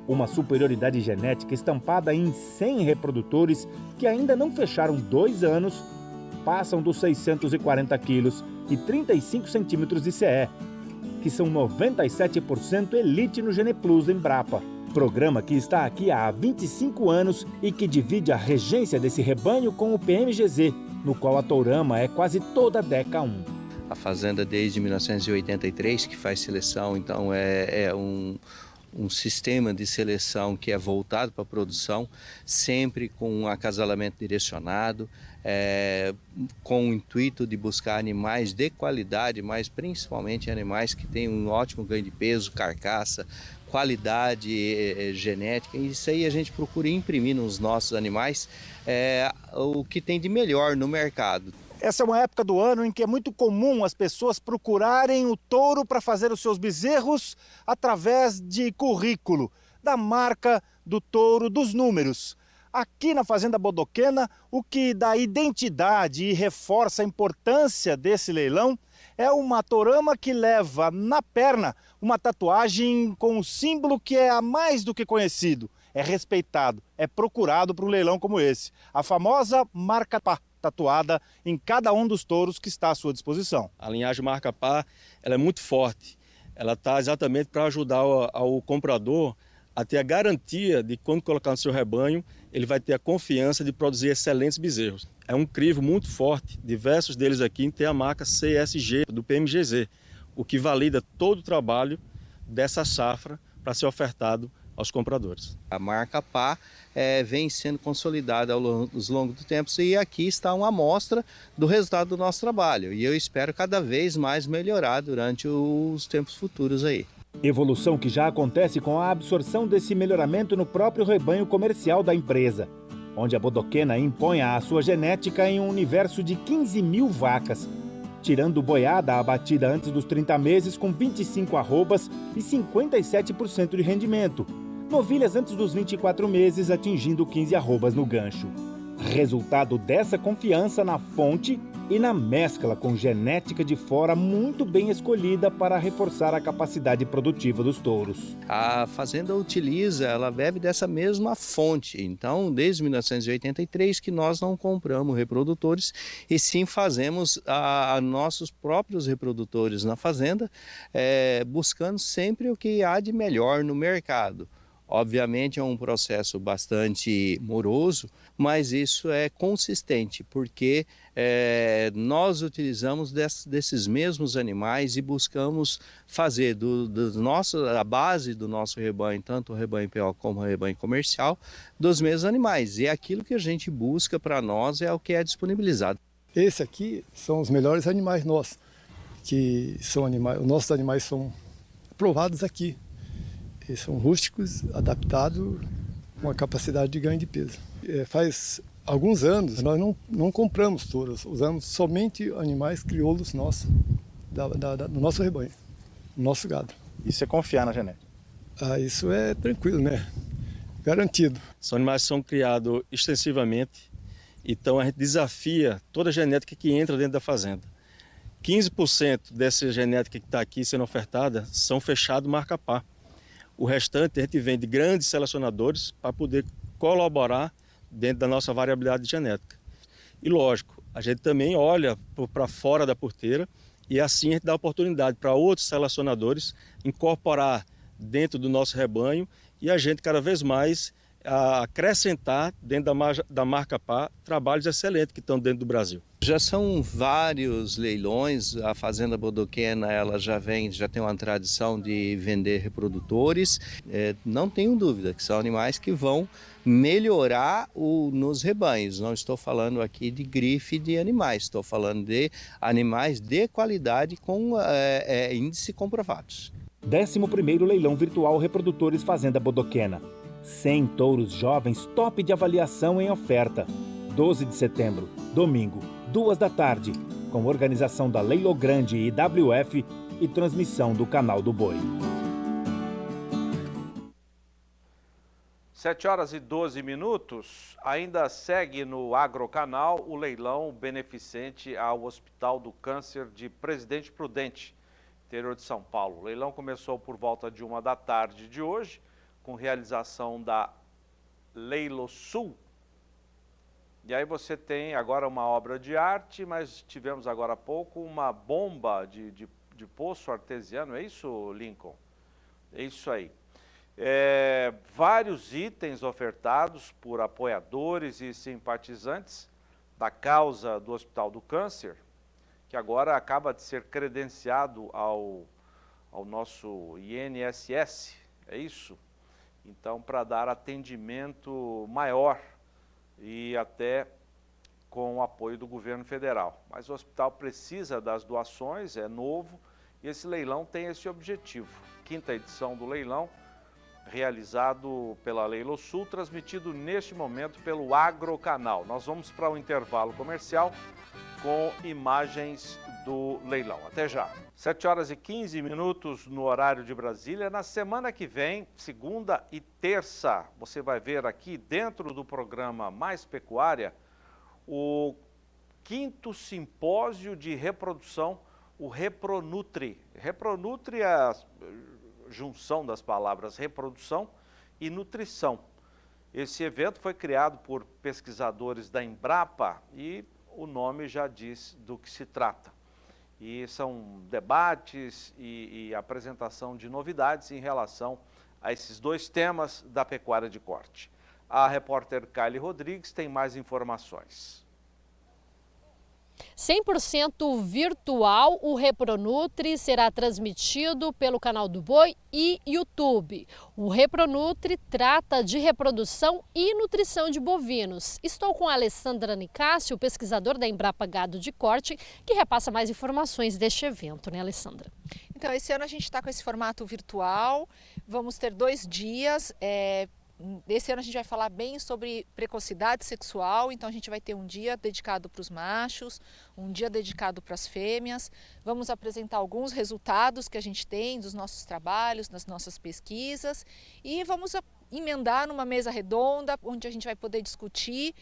Uma superioridade genética estampada em 100 reprodutores que ainda não fecharam 2 anos, passam dos 640 quilos e 35 centímetros de CE, que são 97% elite no Geneplus da Embrapa. Programa que está aqui há 25 anos e que divide a regência desse rebanho com o PMGZ, no qual a tourama é quase toda DECA 1. A Fazenda desde 1983 que faz seleção, então é um sistema de seleção que é voltado para a produção, sempre com um acasalamento direcionado, com o intuito de buscar animais de qualidade, mas principalmente animais que têm um ótimo ganho de peso, carcaça, qualidade genética. Isso aí a gente procura imprimir nos nossos animais o que tem de melhor no mercado. Essa é uma época do ano em que é muito comum as pessoas procurarem o touro para fazer os seus bezerros através de currículo, da marca do touro, dos números. Aqui na Fazenda Bodoquena, o que dá identidade e reforça a importância desse leilão é uma tourama que leva na perna uma tatuagem com um símbolo que é mais do que conhecido, é respeitado, é procurado para um leilão como esse. A famosa marca pá, tatuada em cada um dos touros que está à sua disposição. A linhagem marca pá, ela é muito forte. Ela está exatamente para ajudar o comprador a ter a garantia de quando colocar no seu rebanho, ele vai ter a confiança de produzir excelentes bezerros. É um crivo muito forte, diversos deles aqui tem a marca CSG do PMGZ, o que valida todo o trabalho dessa safra para ser ofertado aos compradores. A marca PA vem sendo consolidada ao longo do tempo e aqui está uma amostra do resultado do nosso trabalho e eu espero cada vez mais melhorar durante os tempos futuros aí. Evolução que já acontece com a absorção desse melhoramento no próprio rebanho comercial da empresa, onde a Bodoquena impõe a sua genética em um universo de 15 mil vacas, tirando boiada abatida antes dos 30 meses com 25 arrobas e 57% de rendimento, novilhas antes dos 24 meses atingindo 15 arrobas no gancho. Resultado dessa confiança na fonte e na mescla com genética de fora muito bem escolhida para reforçar a capacidade produtiva dos touros. A fazenda ela bebe dessa mesma fonte, então desde 1983 que nós não compramos reprodutores e sim fazemos nossos próprios reprodutores na fazenda, buscando sempre o que há de melhor no mercado. Obviamente é um processo bastante moroso, mas isso é consistente, porque nós utilizamos desses mesmos animais e buscamos fazer a base do nosso rebanho, tanto o rebanho PO como o rebanho comercial, dos mesmos animais. E aquilo que a gente busca para nós é o que é disponibilizado. Esse aqui são os melhores animais nossos, que são os nossos animais são provados aqui. Eles são rústicos, adaptados, com a capacidade de ganho de peso. Faz alguns anos nós não compramos touros, usamos somente animais crioulos nossos, do nosso rebanho, do nosso gado. Isso é confiar na genética? Isso é tranquilo, né? Garantido. São animais que são criados extensivamente, então a gente desafia toda a genética que entra dentro da fazenda. 15% dessa genética que está aqui sendo ofertada são fechados marca-pá. O restante a gente vem de grandes selecionadores para poder colaborar dentro da nossa variabilidade genética. E lógico, a gente também olha para fora da porteira e assim a gente dá oportunidade para outros selecionadores incorporar dentro do nosso rebanho e a gente cada vez mais acrescentar dentro da marca Pá trabalhos excelentes que estão dentro do Brasil. Já são vários leilões, a Fazenda Bodoquena ela já tem uma tradição de vender reprodutores, não tenho dúvida que são animais que vão melhorar nos rebanhos. Não estou falando aqui de grife de animais, estou falando de animais de qualidade com índice comprovados. 11º Leilão Virtual Reprodutores Fazenda Bodoquena. 100 touros jovens top de avaliação em oferta. 12 de setembro, domingo, 2 da tarde, com organização da Leilo Grande e IWF e transmissão do Canal do Boi. 7h12, ainda segue no Agrocanal o leilão beneficente ao Hospital do Câncer de Presidente Prudente, interior de São Paulo. O leilão começou por volta de 1 da tarde de hoje, com realização da Leilo Sul. E aí você tem agora uma obra de arte, mas tivemos agora há pouco uma bomba de poço artesiano, é isso, Lincoln? É isso aí. Vários itens ofertados por apoiadores e simpatizantes da causa do Hospital do Câncer, que agora acaba de ser credenciado ao nosso INSS, é isso? Então, para dar atendimento maior e até com o apoio do governo federal. Mas o hospital precisa das doações, é novo, e esse leilão tem esse objetivo. 5ª edição do leilão, realizado pela Leilo Sul, transmitido neste momento pelo Agrocanal. Nós vamos para o intervalo comercial com imagens do leilão. Até já. 7h15 no horário de Brasília. Na semana que vem, segunda e terça, você vai ver aqui dentro do programa Mais Pecuária o 5º simpósio de reprodução, o Repronutri. Repronutri é a junção das palavras reprodução e nutrição. Esse evento foi criado por pesquisadores da Embrapa e o nome já diz do que se trata. E são debates e apresentação de novidades em relação a esses dois temas da pecuária de corte. A repórter Kylie Rodrigues tem mais informações. 100% virtual, o Repronutri será transmitido pelo Canal do Boi e YouTube. O Repronutri trata de reprodução e nutrição de bovinos. Estou com a Alessandra Nicásio, pesquisador da Embrapa Gado de Corte, que repassa mais informações deste evento, né, Alessandra? Então, esse ano a gente está com esse formato virtual, vamos ter 2 dias. Esse ano a gente vai falar bem sobre precocidade sexual, então a gente vai ter um dia dedicado para os machos, um dia dedicado para as fêmeas. Vamos apresentar alguns resultados que a gente tem dos nossos trabalhos, das nossas pesquisas e vamos emendar numa mesa redonda onde a gente vai poder discutir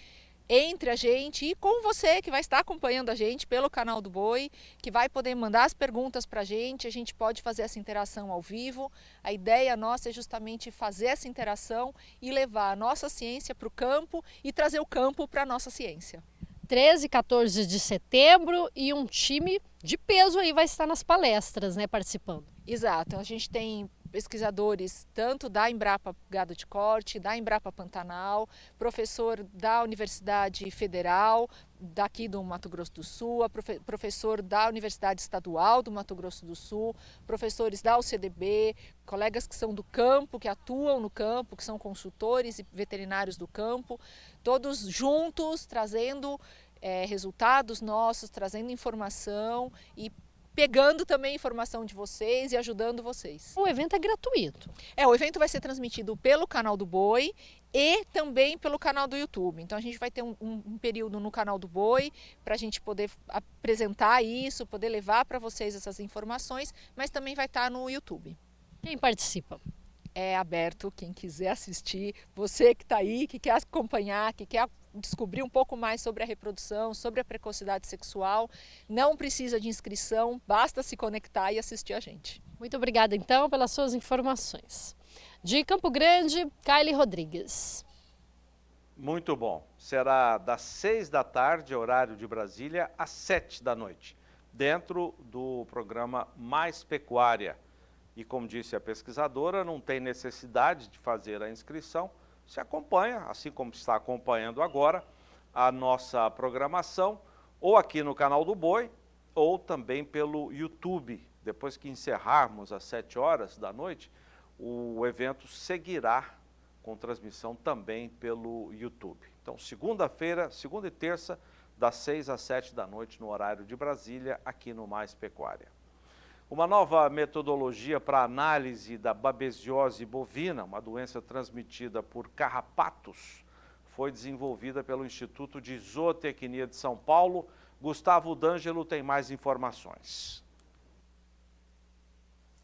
entre a gente e com você que vai estar acompanhando a gente pelo Canal do Boi, que vai poder mandar as perguntas para a gente pode fazer essa interação ao vivo. A ideia nossa é justamente fazer essa interação e levar a nossa ciência para o campo e trazer o campo para a nossa ciência. 13 e 14 de setembro e um time de peso aí vai estar nas palestras, né, participando. Exato, a gente tem pesquisadores tanto da Embrapa Gado de Corte, da Embrapa Pantanal, professor da Universidade Federal daqui do Mato Grosso do Sul, professor da Universidade Estadual do Mato Grosso do Sul, professores da UCDB, colegas que são do campo, que atuam no campo, que são consultores e veterinários do campo, todos juntos trazendo resultados nossos, trazendo informação e pegando também informação de vocês e ajudando vocês. O evento é gratuito. O evento vai ser transmitido pelo Canal do Boi e também pelo canal do YouTube. Então a gente vai ter um período no canal do Boi para a gente poder apresentar isso, poder levar para vocês essas informações, mas também vai estar no YouTube. Quem participa? É aberto, quem quiser assistir, você que está aí, que quer acompanhar, que quer descobrir um pouco mais sobre a reprodução, sobre a precocidade sexual, não precisa de inscrição, basta se conectar e assistir a gente. Muito obrigada, então, pelas suas informações. De Campo Grande, Kylie Rodrigues. Muito bom. Será das 6 da tarde, horário de Brasília, às 7 da noite, dentro do programa Mais Pecuária. E como disse a pesquisadora, não tem necessidade de fazer a inscrição, se acompanha, assim como está acompanhando agora, a nossa programação, ou aqui no canal do Boi, ou também pelo YouTube. Depois que encerrarmos às 7 horas da noite, o evento seguirá com transmissão também pelo YouTube. Então, segunda-feira, segunda e terça, das 6 às 7 da noite, no horário de Brasília, aqui no Mais Pecuária. Uma nova metodologia para análise da babesiose bovina, uma doença transmitida por carrapatos, foi desenvolvida pelo Instituto de Zootecnia de São Paulo. Gustavo D'Angelo tem mais informações.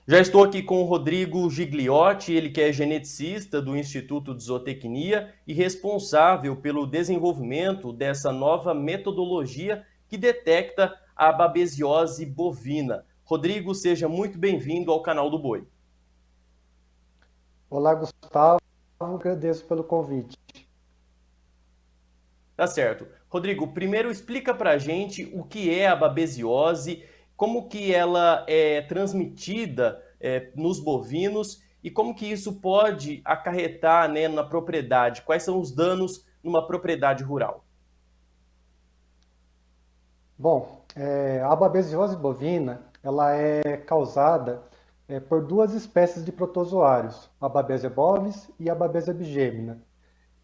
Já estou aqui com o Rodrigo Gigliotti, ele que é geneticista do Instituto de Zootecnia e responsável pelo desenvolvimento dessa nova metodologia que detecta a babesiose bovina. Rodrigo, seja muito bem-vindo ao canal do Boi. Olá, Gustavo. Agradeço pelo convite. Tá certo. Rodrigo, primeiro explica pra gente o que é a babesiose, como que ela é transmitida nos bovinos e como que isso pode acarretar, né, na propriedade. Quais são os danos numa propriedade rural? Bom, a babesiose bovina ela é causada por duas espécies de protozoários, a Babesia bovis e a Babesia bigemina,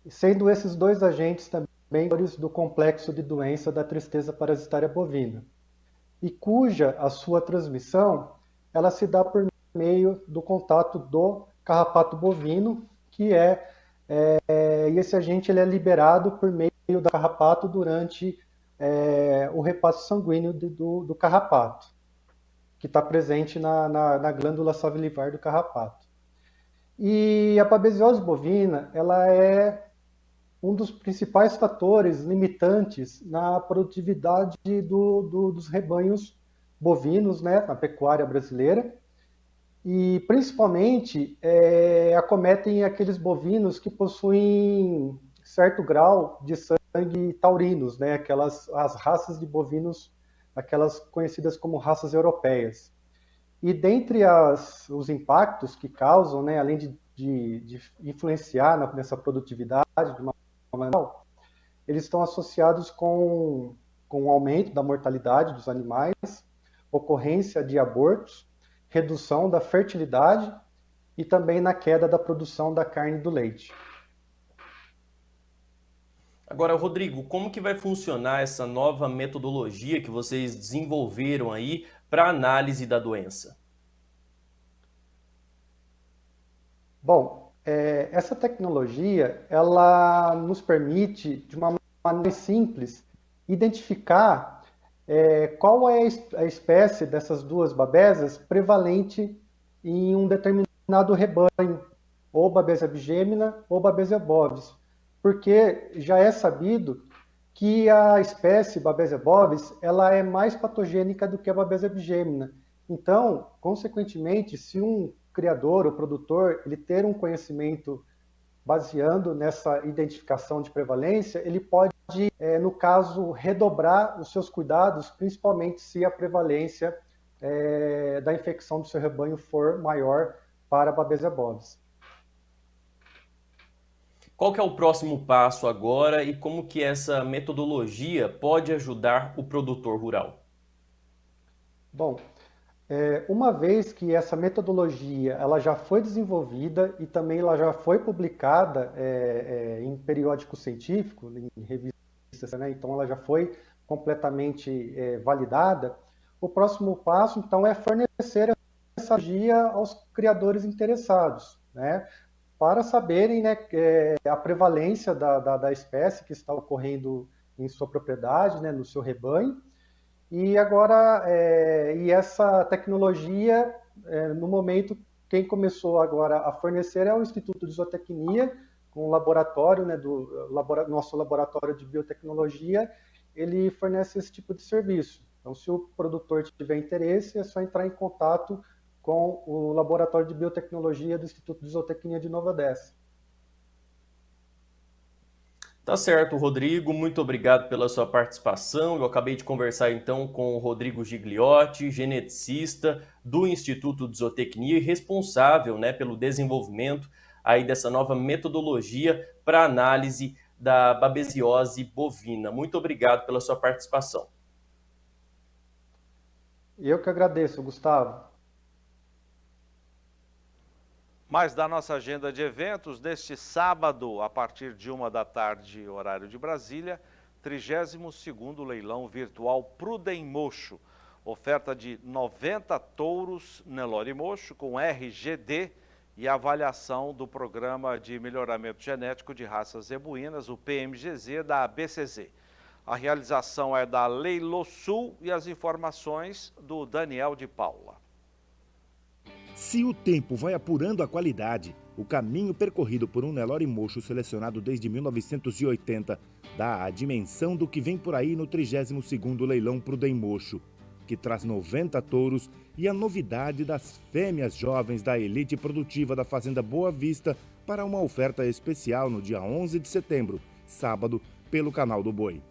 sendo esses dois agentes também do complexo de doença da tristeza parasitária bovina, e cuja a sua transmissão ela se dá por meio do contato do carrapato bovino, que e esse agente ele é liberado por meio do carrapato durante o repasse sanguíneo do carrapato, que está presente na glândula salivar do carrapato. E a babesiose bovina ela é um dos principais fatores limitantes na produtividade dos rebanhos bovinos, né, na pecuária brasileira, e principalmente acometem aqueles bovinos que possuem certo grau de sangue taurinos, né, as raças de bovinos, aquelas conhecidas como raças europeias. E dentre os impactos que causam, né, além de influenciar nessa produtividade de uma maneira, eles estão associados com o aumento da mortalidade dos animais, ocorrência de abortos, redução da fertilidade e também na queda da produção da carne e do leite. Agora, Rodrigo, como que vai funcionar essa nova metodologia que vocês desenvolveram aí para análise da doença? Bom, essa tecnologia ela nos permite, de uma maneira simples, identificar qual é a espécie dessas duas babesias prevalente em um determinado rebanho, ou Babesia bigemina ou Babesia bovis, porque já é sabido que a espécie Babesia bovis ela é mais patogênica do que a Babesia bigemina. Então, consequentemente, se um criador ou produtor ele ter um conhecimento baseando nessa identificação de prevalência, ele pode, no caso, redobrar os seus cuidados, principalmente se a prevalência da infecção do seu rebanho for maior para a Babesia bovis. Qual que é o próximo passo agora e como que essa metodologia pode ajudar o produtor rural? Bom, uma vez que essa metodologia ela já foi desenvolvida e também ela já foi publicada em periódico científico, em revistas, né? Então ela já foi completamente validada, o próximo passo então é fornecer essa metodologia aos criadores interessados, né? para saberem, né, a prevalência da espécie que está ocorrendo em sua propriedade, né, no seu rebanho. E agora, e essa tecnologia, no momento, quem começou agora a fornecer é o Instituto de Zootecnia, com o laboratório, né, nosso laboratório de biotecnologia, ele fornece esse tipo de serviço. Então, se o produtor tiver interesse, é só entrar em contato com o laboratório de biotecnologia do Instituto de Zootecnia de Nova Odessa. Tá certo, Rodrigo, muito obrigado pela sua participação. Eu acabei de conversar então com o Rodrigo Gigliotti, geneticista do Instituto de Zootecnia e responsável, né, pelo desenvolvimento aí dessa nova metodologia para análise da babesiose bovina. Muito obrigado pela sua participação. Eu que agradeço, Gustavo. Mais da nossa agenda de eventos, neste sábado, a partir de 1 da tarde, horário de Brasília, 32º leilão virtual Prudem Mocho. Oferta de 90 touros Nelore Mocho com RGD e avaliação do Programa de Melhoramento Genético de Raças Zebuínas, o PMGZ, da ABCZ. A realização é da Leilosul e as informações do Daniel de Paula. Se o tempo vai apurando a qualidade, o caminho percorrido por um Nelore Mocho selecionado desde 1980 dá a dimensão do que vem por aí no 32º leilão Prudem Mocho, que traz 90 touros e a novidade das fêmeas jovens da elite produtiva da Fazenda Boa Vista para uma oferta especial no dia 11 de setembro, sábado, pelo Canal do Boi.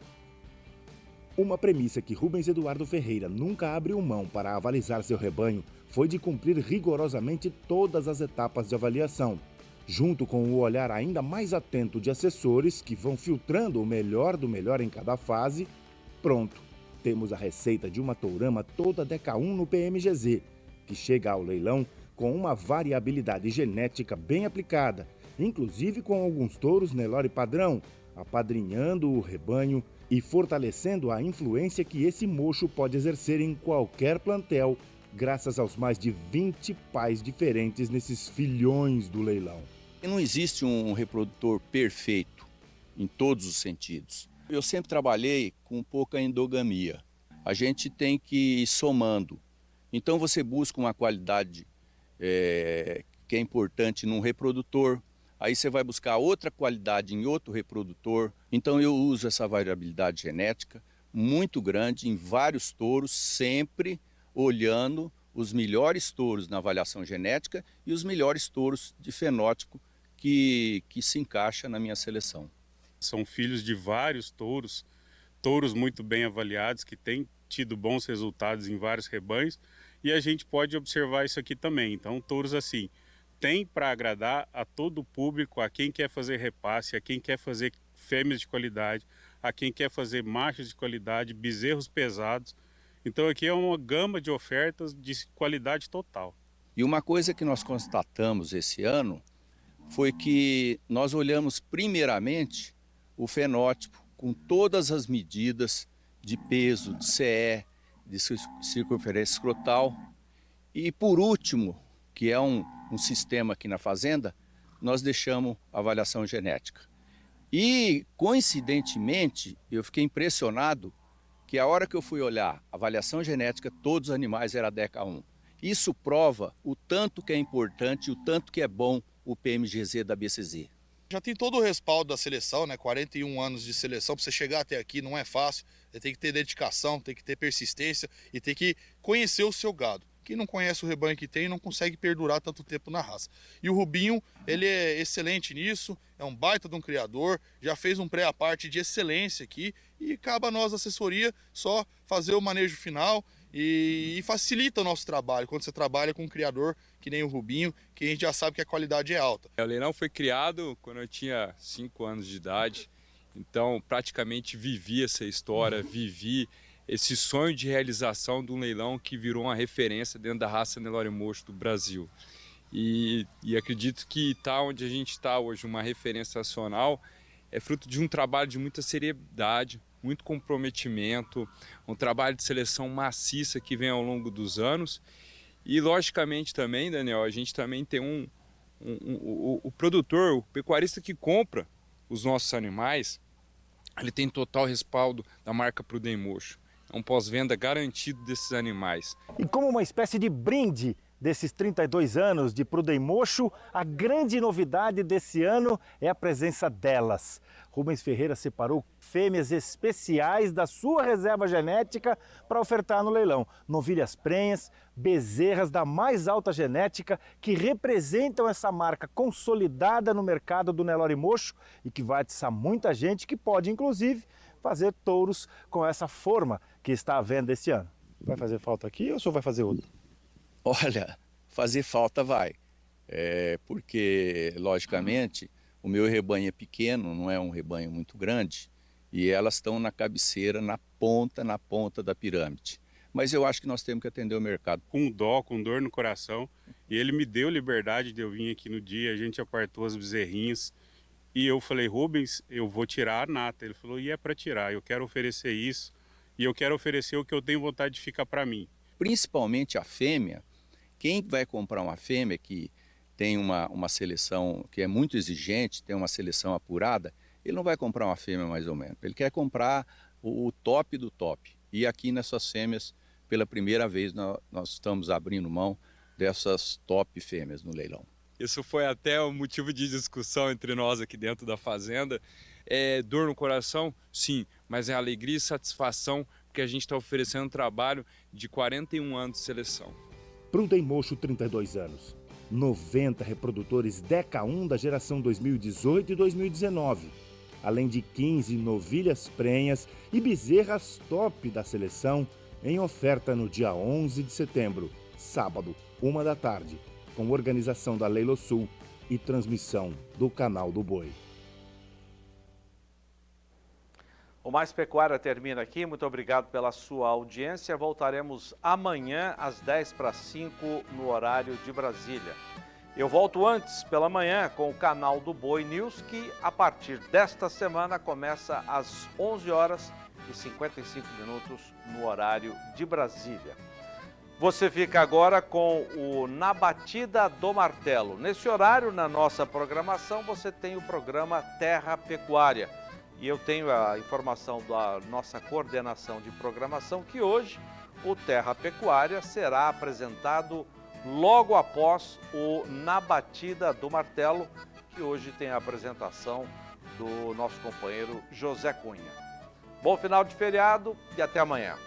Uma premissa que Rubens Eduardo Ferreira nunca abriu mão para avalizar seu rebanho foi de cumprir rigorosamente todas as etapas de avaliação, junto com o olhar ainda mais atento de assessores que vão filtrando o melhor do melhor em cada fase. Pronto, temos a receita de uma tourama toda DK1 no PMGZ, que chega ao leilão com uma variabilidade genética bem aplicada, inclusive com alguns touros Nelore padrão, apadrinhando o rebanho e fortalecendo a influência que esse mocho pode exercer em qualquer plantel, graças aos mais de 20 pais diferentes nesses filhões do leilão. Não existe um reprodutor perfeito em todos os sentidos. Eu sempre trabalhei com pouca endogamia. A gente tem que ir somando. Então você busca uma qualidade que é importante num reprodutor, aí você vai buscar outra qualidade em outro reprodutor. Então eu uso essa variabilidade genética muito grande em vários touros, sempre olhando os melhores touros na avaliação genética e os melhores touros de fenótipo que se encaixa na minha seleção. São filhos de vários touros, touros muito bem avaliados, que têm tido bons resultados em vários rebanhos, e a gente pode observar isso aqui também. Então, touros assim, tem para agradar a todo o público, a quem quer fazer repasse, a quem quer fazer fêmeas de qualidade, a quem quer fazer machos de qualidade, bezerros pesados. Então aqui é uma gama de ofertas de qualidade total. E uma coisa que nós constatamos esse ano foi que nós olhamos primeiramente o fenótipo com todas as medidas de peso, de CE, de circunferência escrotal. E por último, que é um sistema aqui na fazenda, nós deixamos a avaliação genética. E coincidentemente, eu fiquei impressionado que a hora que eu fui olhar a avaliação genética, todos os animais eram DK1. Isso prova o tanto que é importante, o tanto que é bom o PMGZ da BCZ. Já tem todo o respaldo da seleção, né? 41 anos de seleção, para você chegar até aqui não é fácil. Você tem que ter dedicação, tem que ter persistência e tem que conhecer o seu gado. Quem não conhece o rebanho que tem não consegue perdurar tanto tempo na raça. E o Rubinho, ele é excelente nisso, é um baita de um criador, já fez um pré-a-parte de excelência aqui e cabe a nós, assessoria, só fazer o manejo final e facilita o nosso trabalho quando você trabalha com um criador que nem o Rubinho, que a gente já sabe que a qualidade é alta. O leilão foi criado quando eu tinha 5 anos de idade, então praticamente vivi essa história, vivi esse sonho de realização de um leilão que virou uma referência dentro da raça Nelore Mocho do Brasil. E acredito que estar onde a gente está hoje, uma referência nacional, é fruto de um trabalho de muita seriedade, muito comprometimento, um trabalho de seleção maciça que vem ao longo dos anos. E logicamente também, Daniel, a gente também tem o produtor, o pecuarista que compra os nossos animais, ele tem total respaldo da marca Prudem Mocho. É um pós-venda garantido desses animais. E como uma espécie de brinde desses 32 anos de Prudem Mocho, a grande novidade desse ano é a presença delas. Rubens Ferreira separou fêmeas especiais da sua reserva genética para ofertar no leilão. Novilhas prenhas, bezerras da mais alta genética que representam essa marca consolidada no mercado do Nelore Mocho e que vai atiçar muita gente que pode, inclusive, fazer touros com essa forma que está à venda esse ano. Vai fazer falta aqui ou o senhor vai fazer outro? Olha, fazer falta vai, porque, logicamente, o meu rebanho é pequeno, não é um rebanho muito grande, e elas estão na cabeceira, na ponta da pirâmide. Mas eu acho que nós temos que atender o mercado. Com dó, com dor no coração, e ele me deu liberdade de eu vir aqui no dia, a gente apartou as bezerrinhas, e eu falei, Rubens, eu vou tirar a nata. Ele falou, e é para tirar, eu quero oferecer isso, e eu quero oferecer o que eu tenho vontade de ficar para mim. Principalmente a fêmea. Quem vai comprar uma fêmea que tem uma seleção que é muito exigente, tem uma seleção apurada, ele não vai comprar uma fêmea mais ou menos. Ele quer comprar o top do top. E aqui nessas fêmeas, pela primeira vez, nós estamos abrindo mão dessas top fêmeas no leilão. Isso foi até um motivo de discussão entre nós aqui dentro da fazenda. É dor no coração? Sim, mas é alegria e satisfação porque a gente está oferecendo um trabalho de 41 anos de seleção. Prudem Mocho, 32 anos. 90 reprodutores Deca 1 da geração 2018 e 2019. Além de 15 novilhas prenhas e bezerras top da seleção em oferta no dia 11 de setembro, sábado, 1 da tarde, com organização da Leilo Sul e transmissão do Canal do Boi. O Mais Pecuária termina aqui. Muito obrigado pela sua audiência. Voltaremos amanhã às 10:05 no horário de Brasília. Eu volto antes, pela manhã, com o Canal do Boi News, que a partir desta semana começa às 11h55 no horário de Brasília. Você fica agora com o Na Batida do Martelo. Nesse horário, na nossa programação, você tem o programa Terra Pecuária. E eu tenho a informação da nossa coordenação de programação que hoje o Terra Pecuária será apresentado logo após o Na Batida do Martelo, que hoje tem a apresentação do nosso companheiro José Cunha. Bom final de feriado e até amanhã.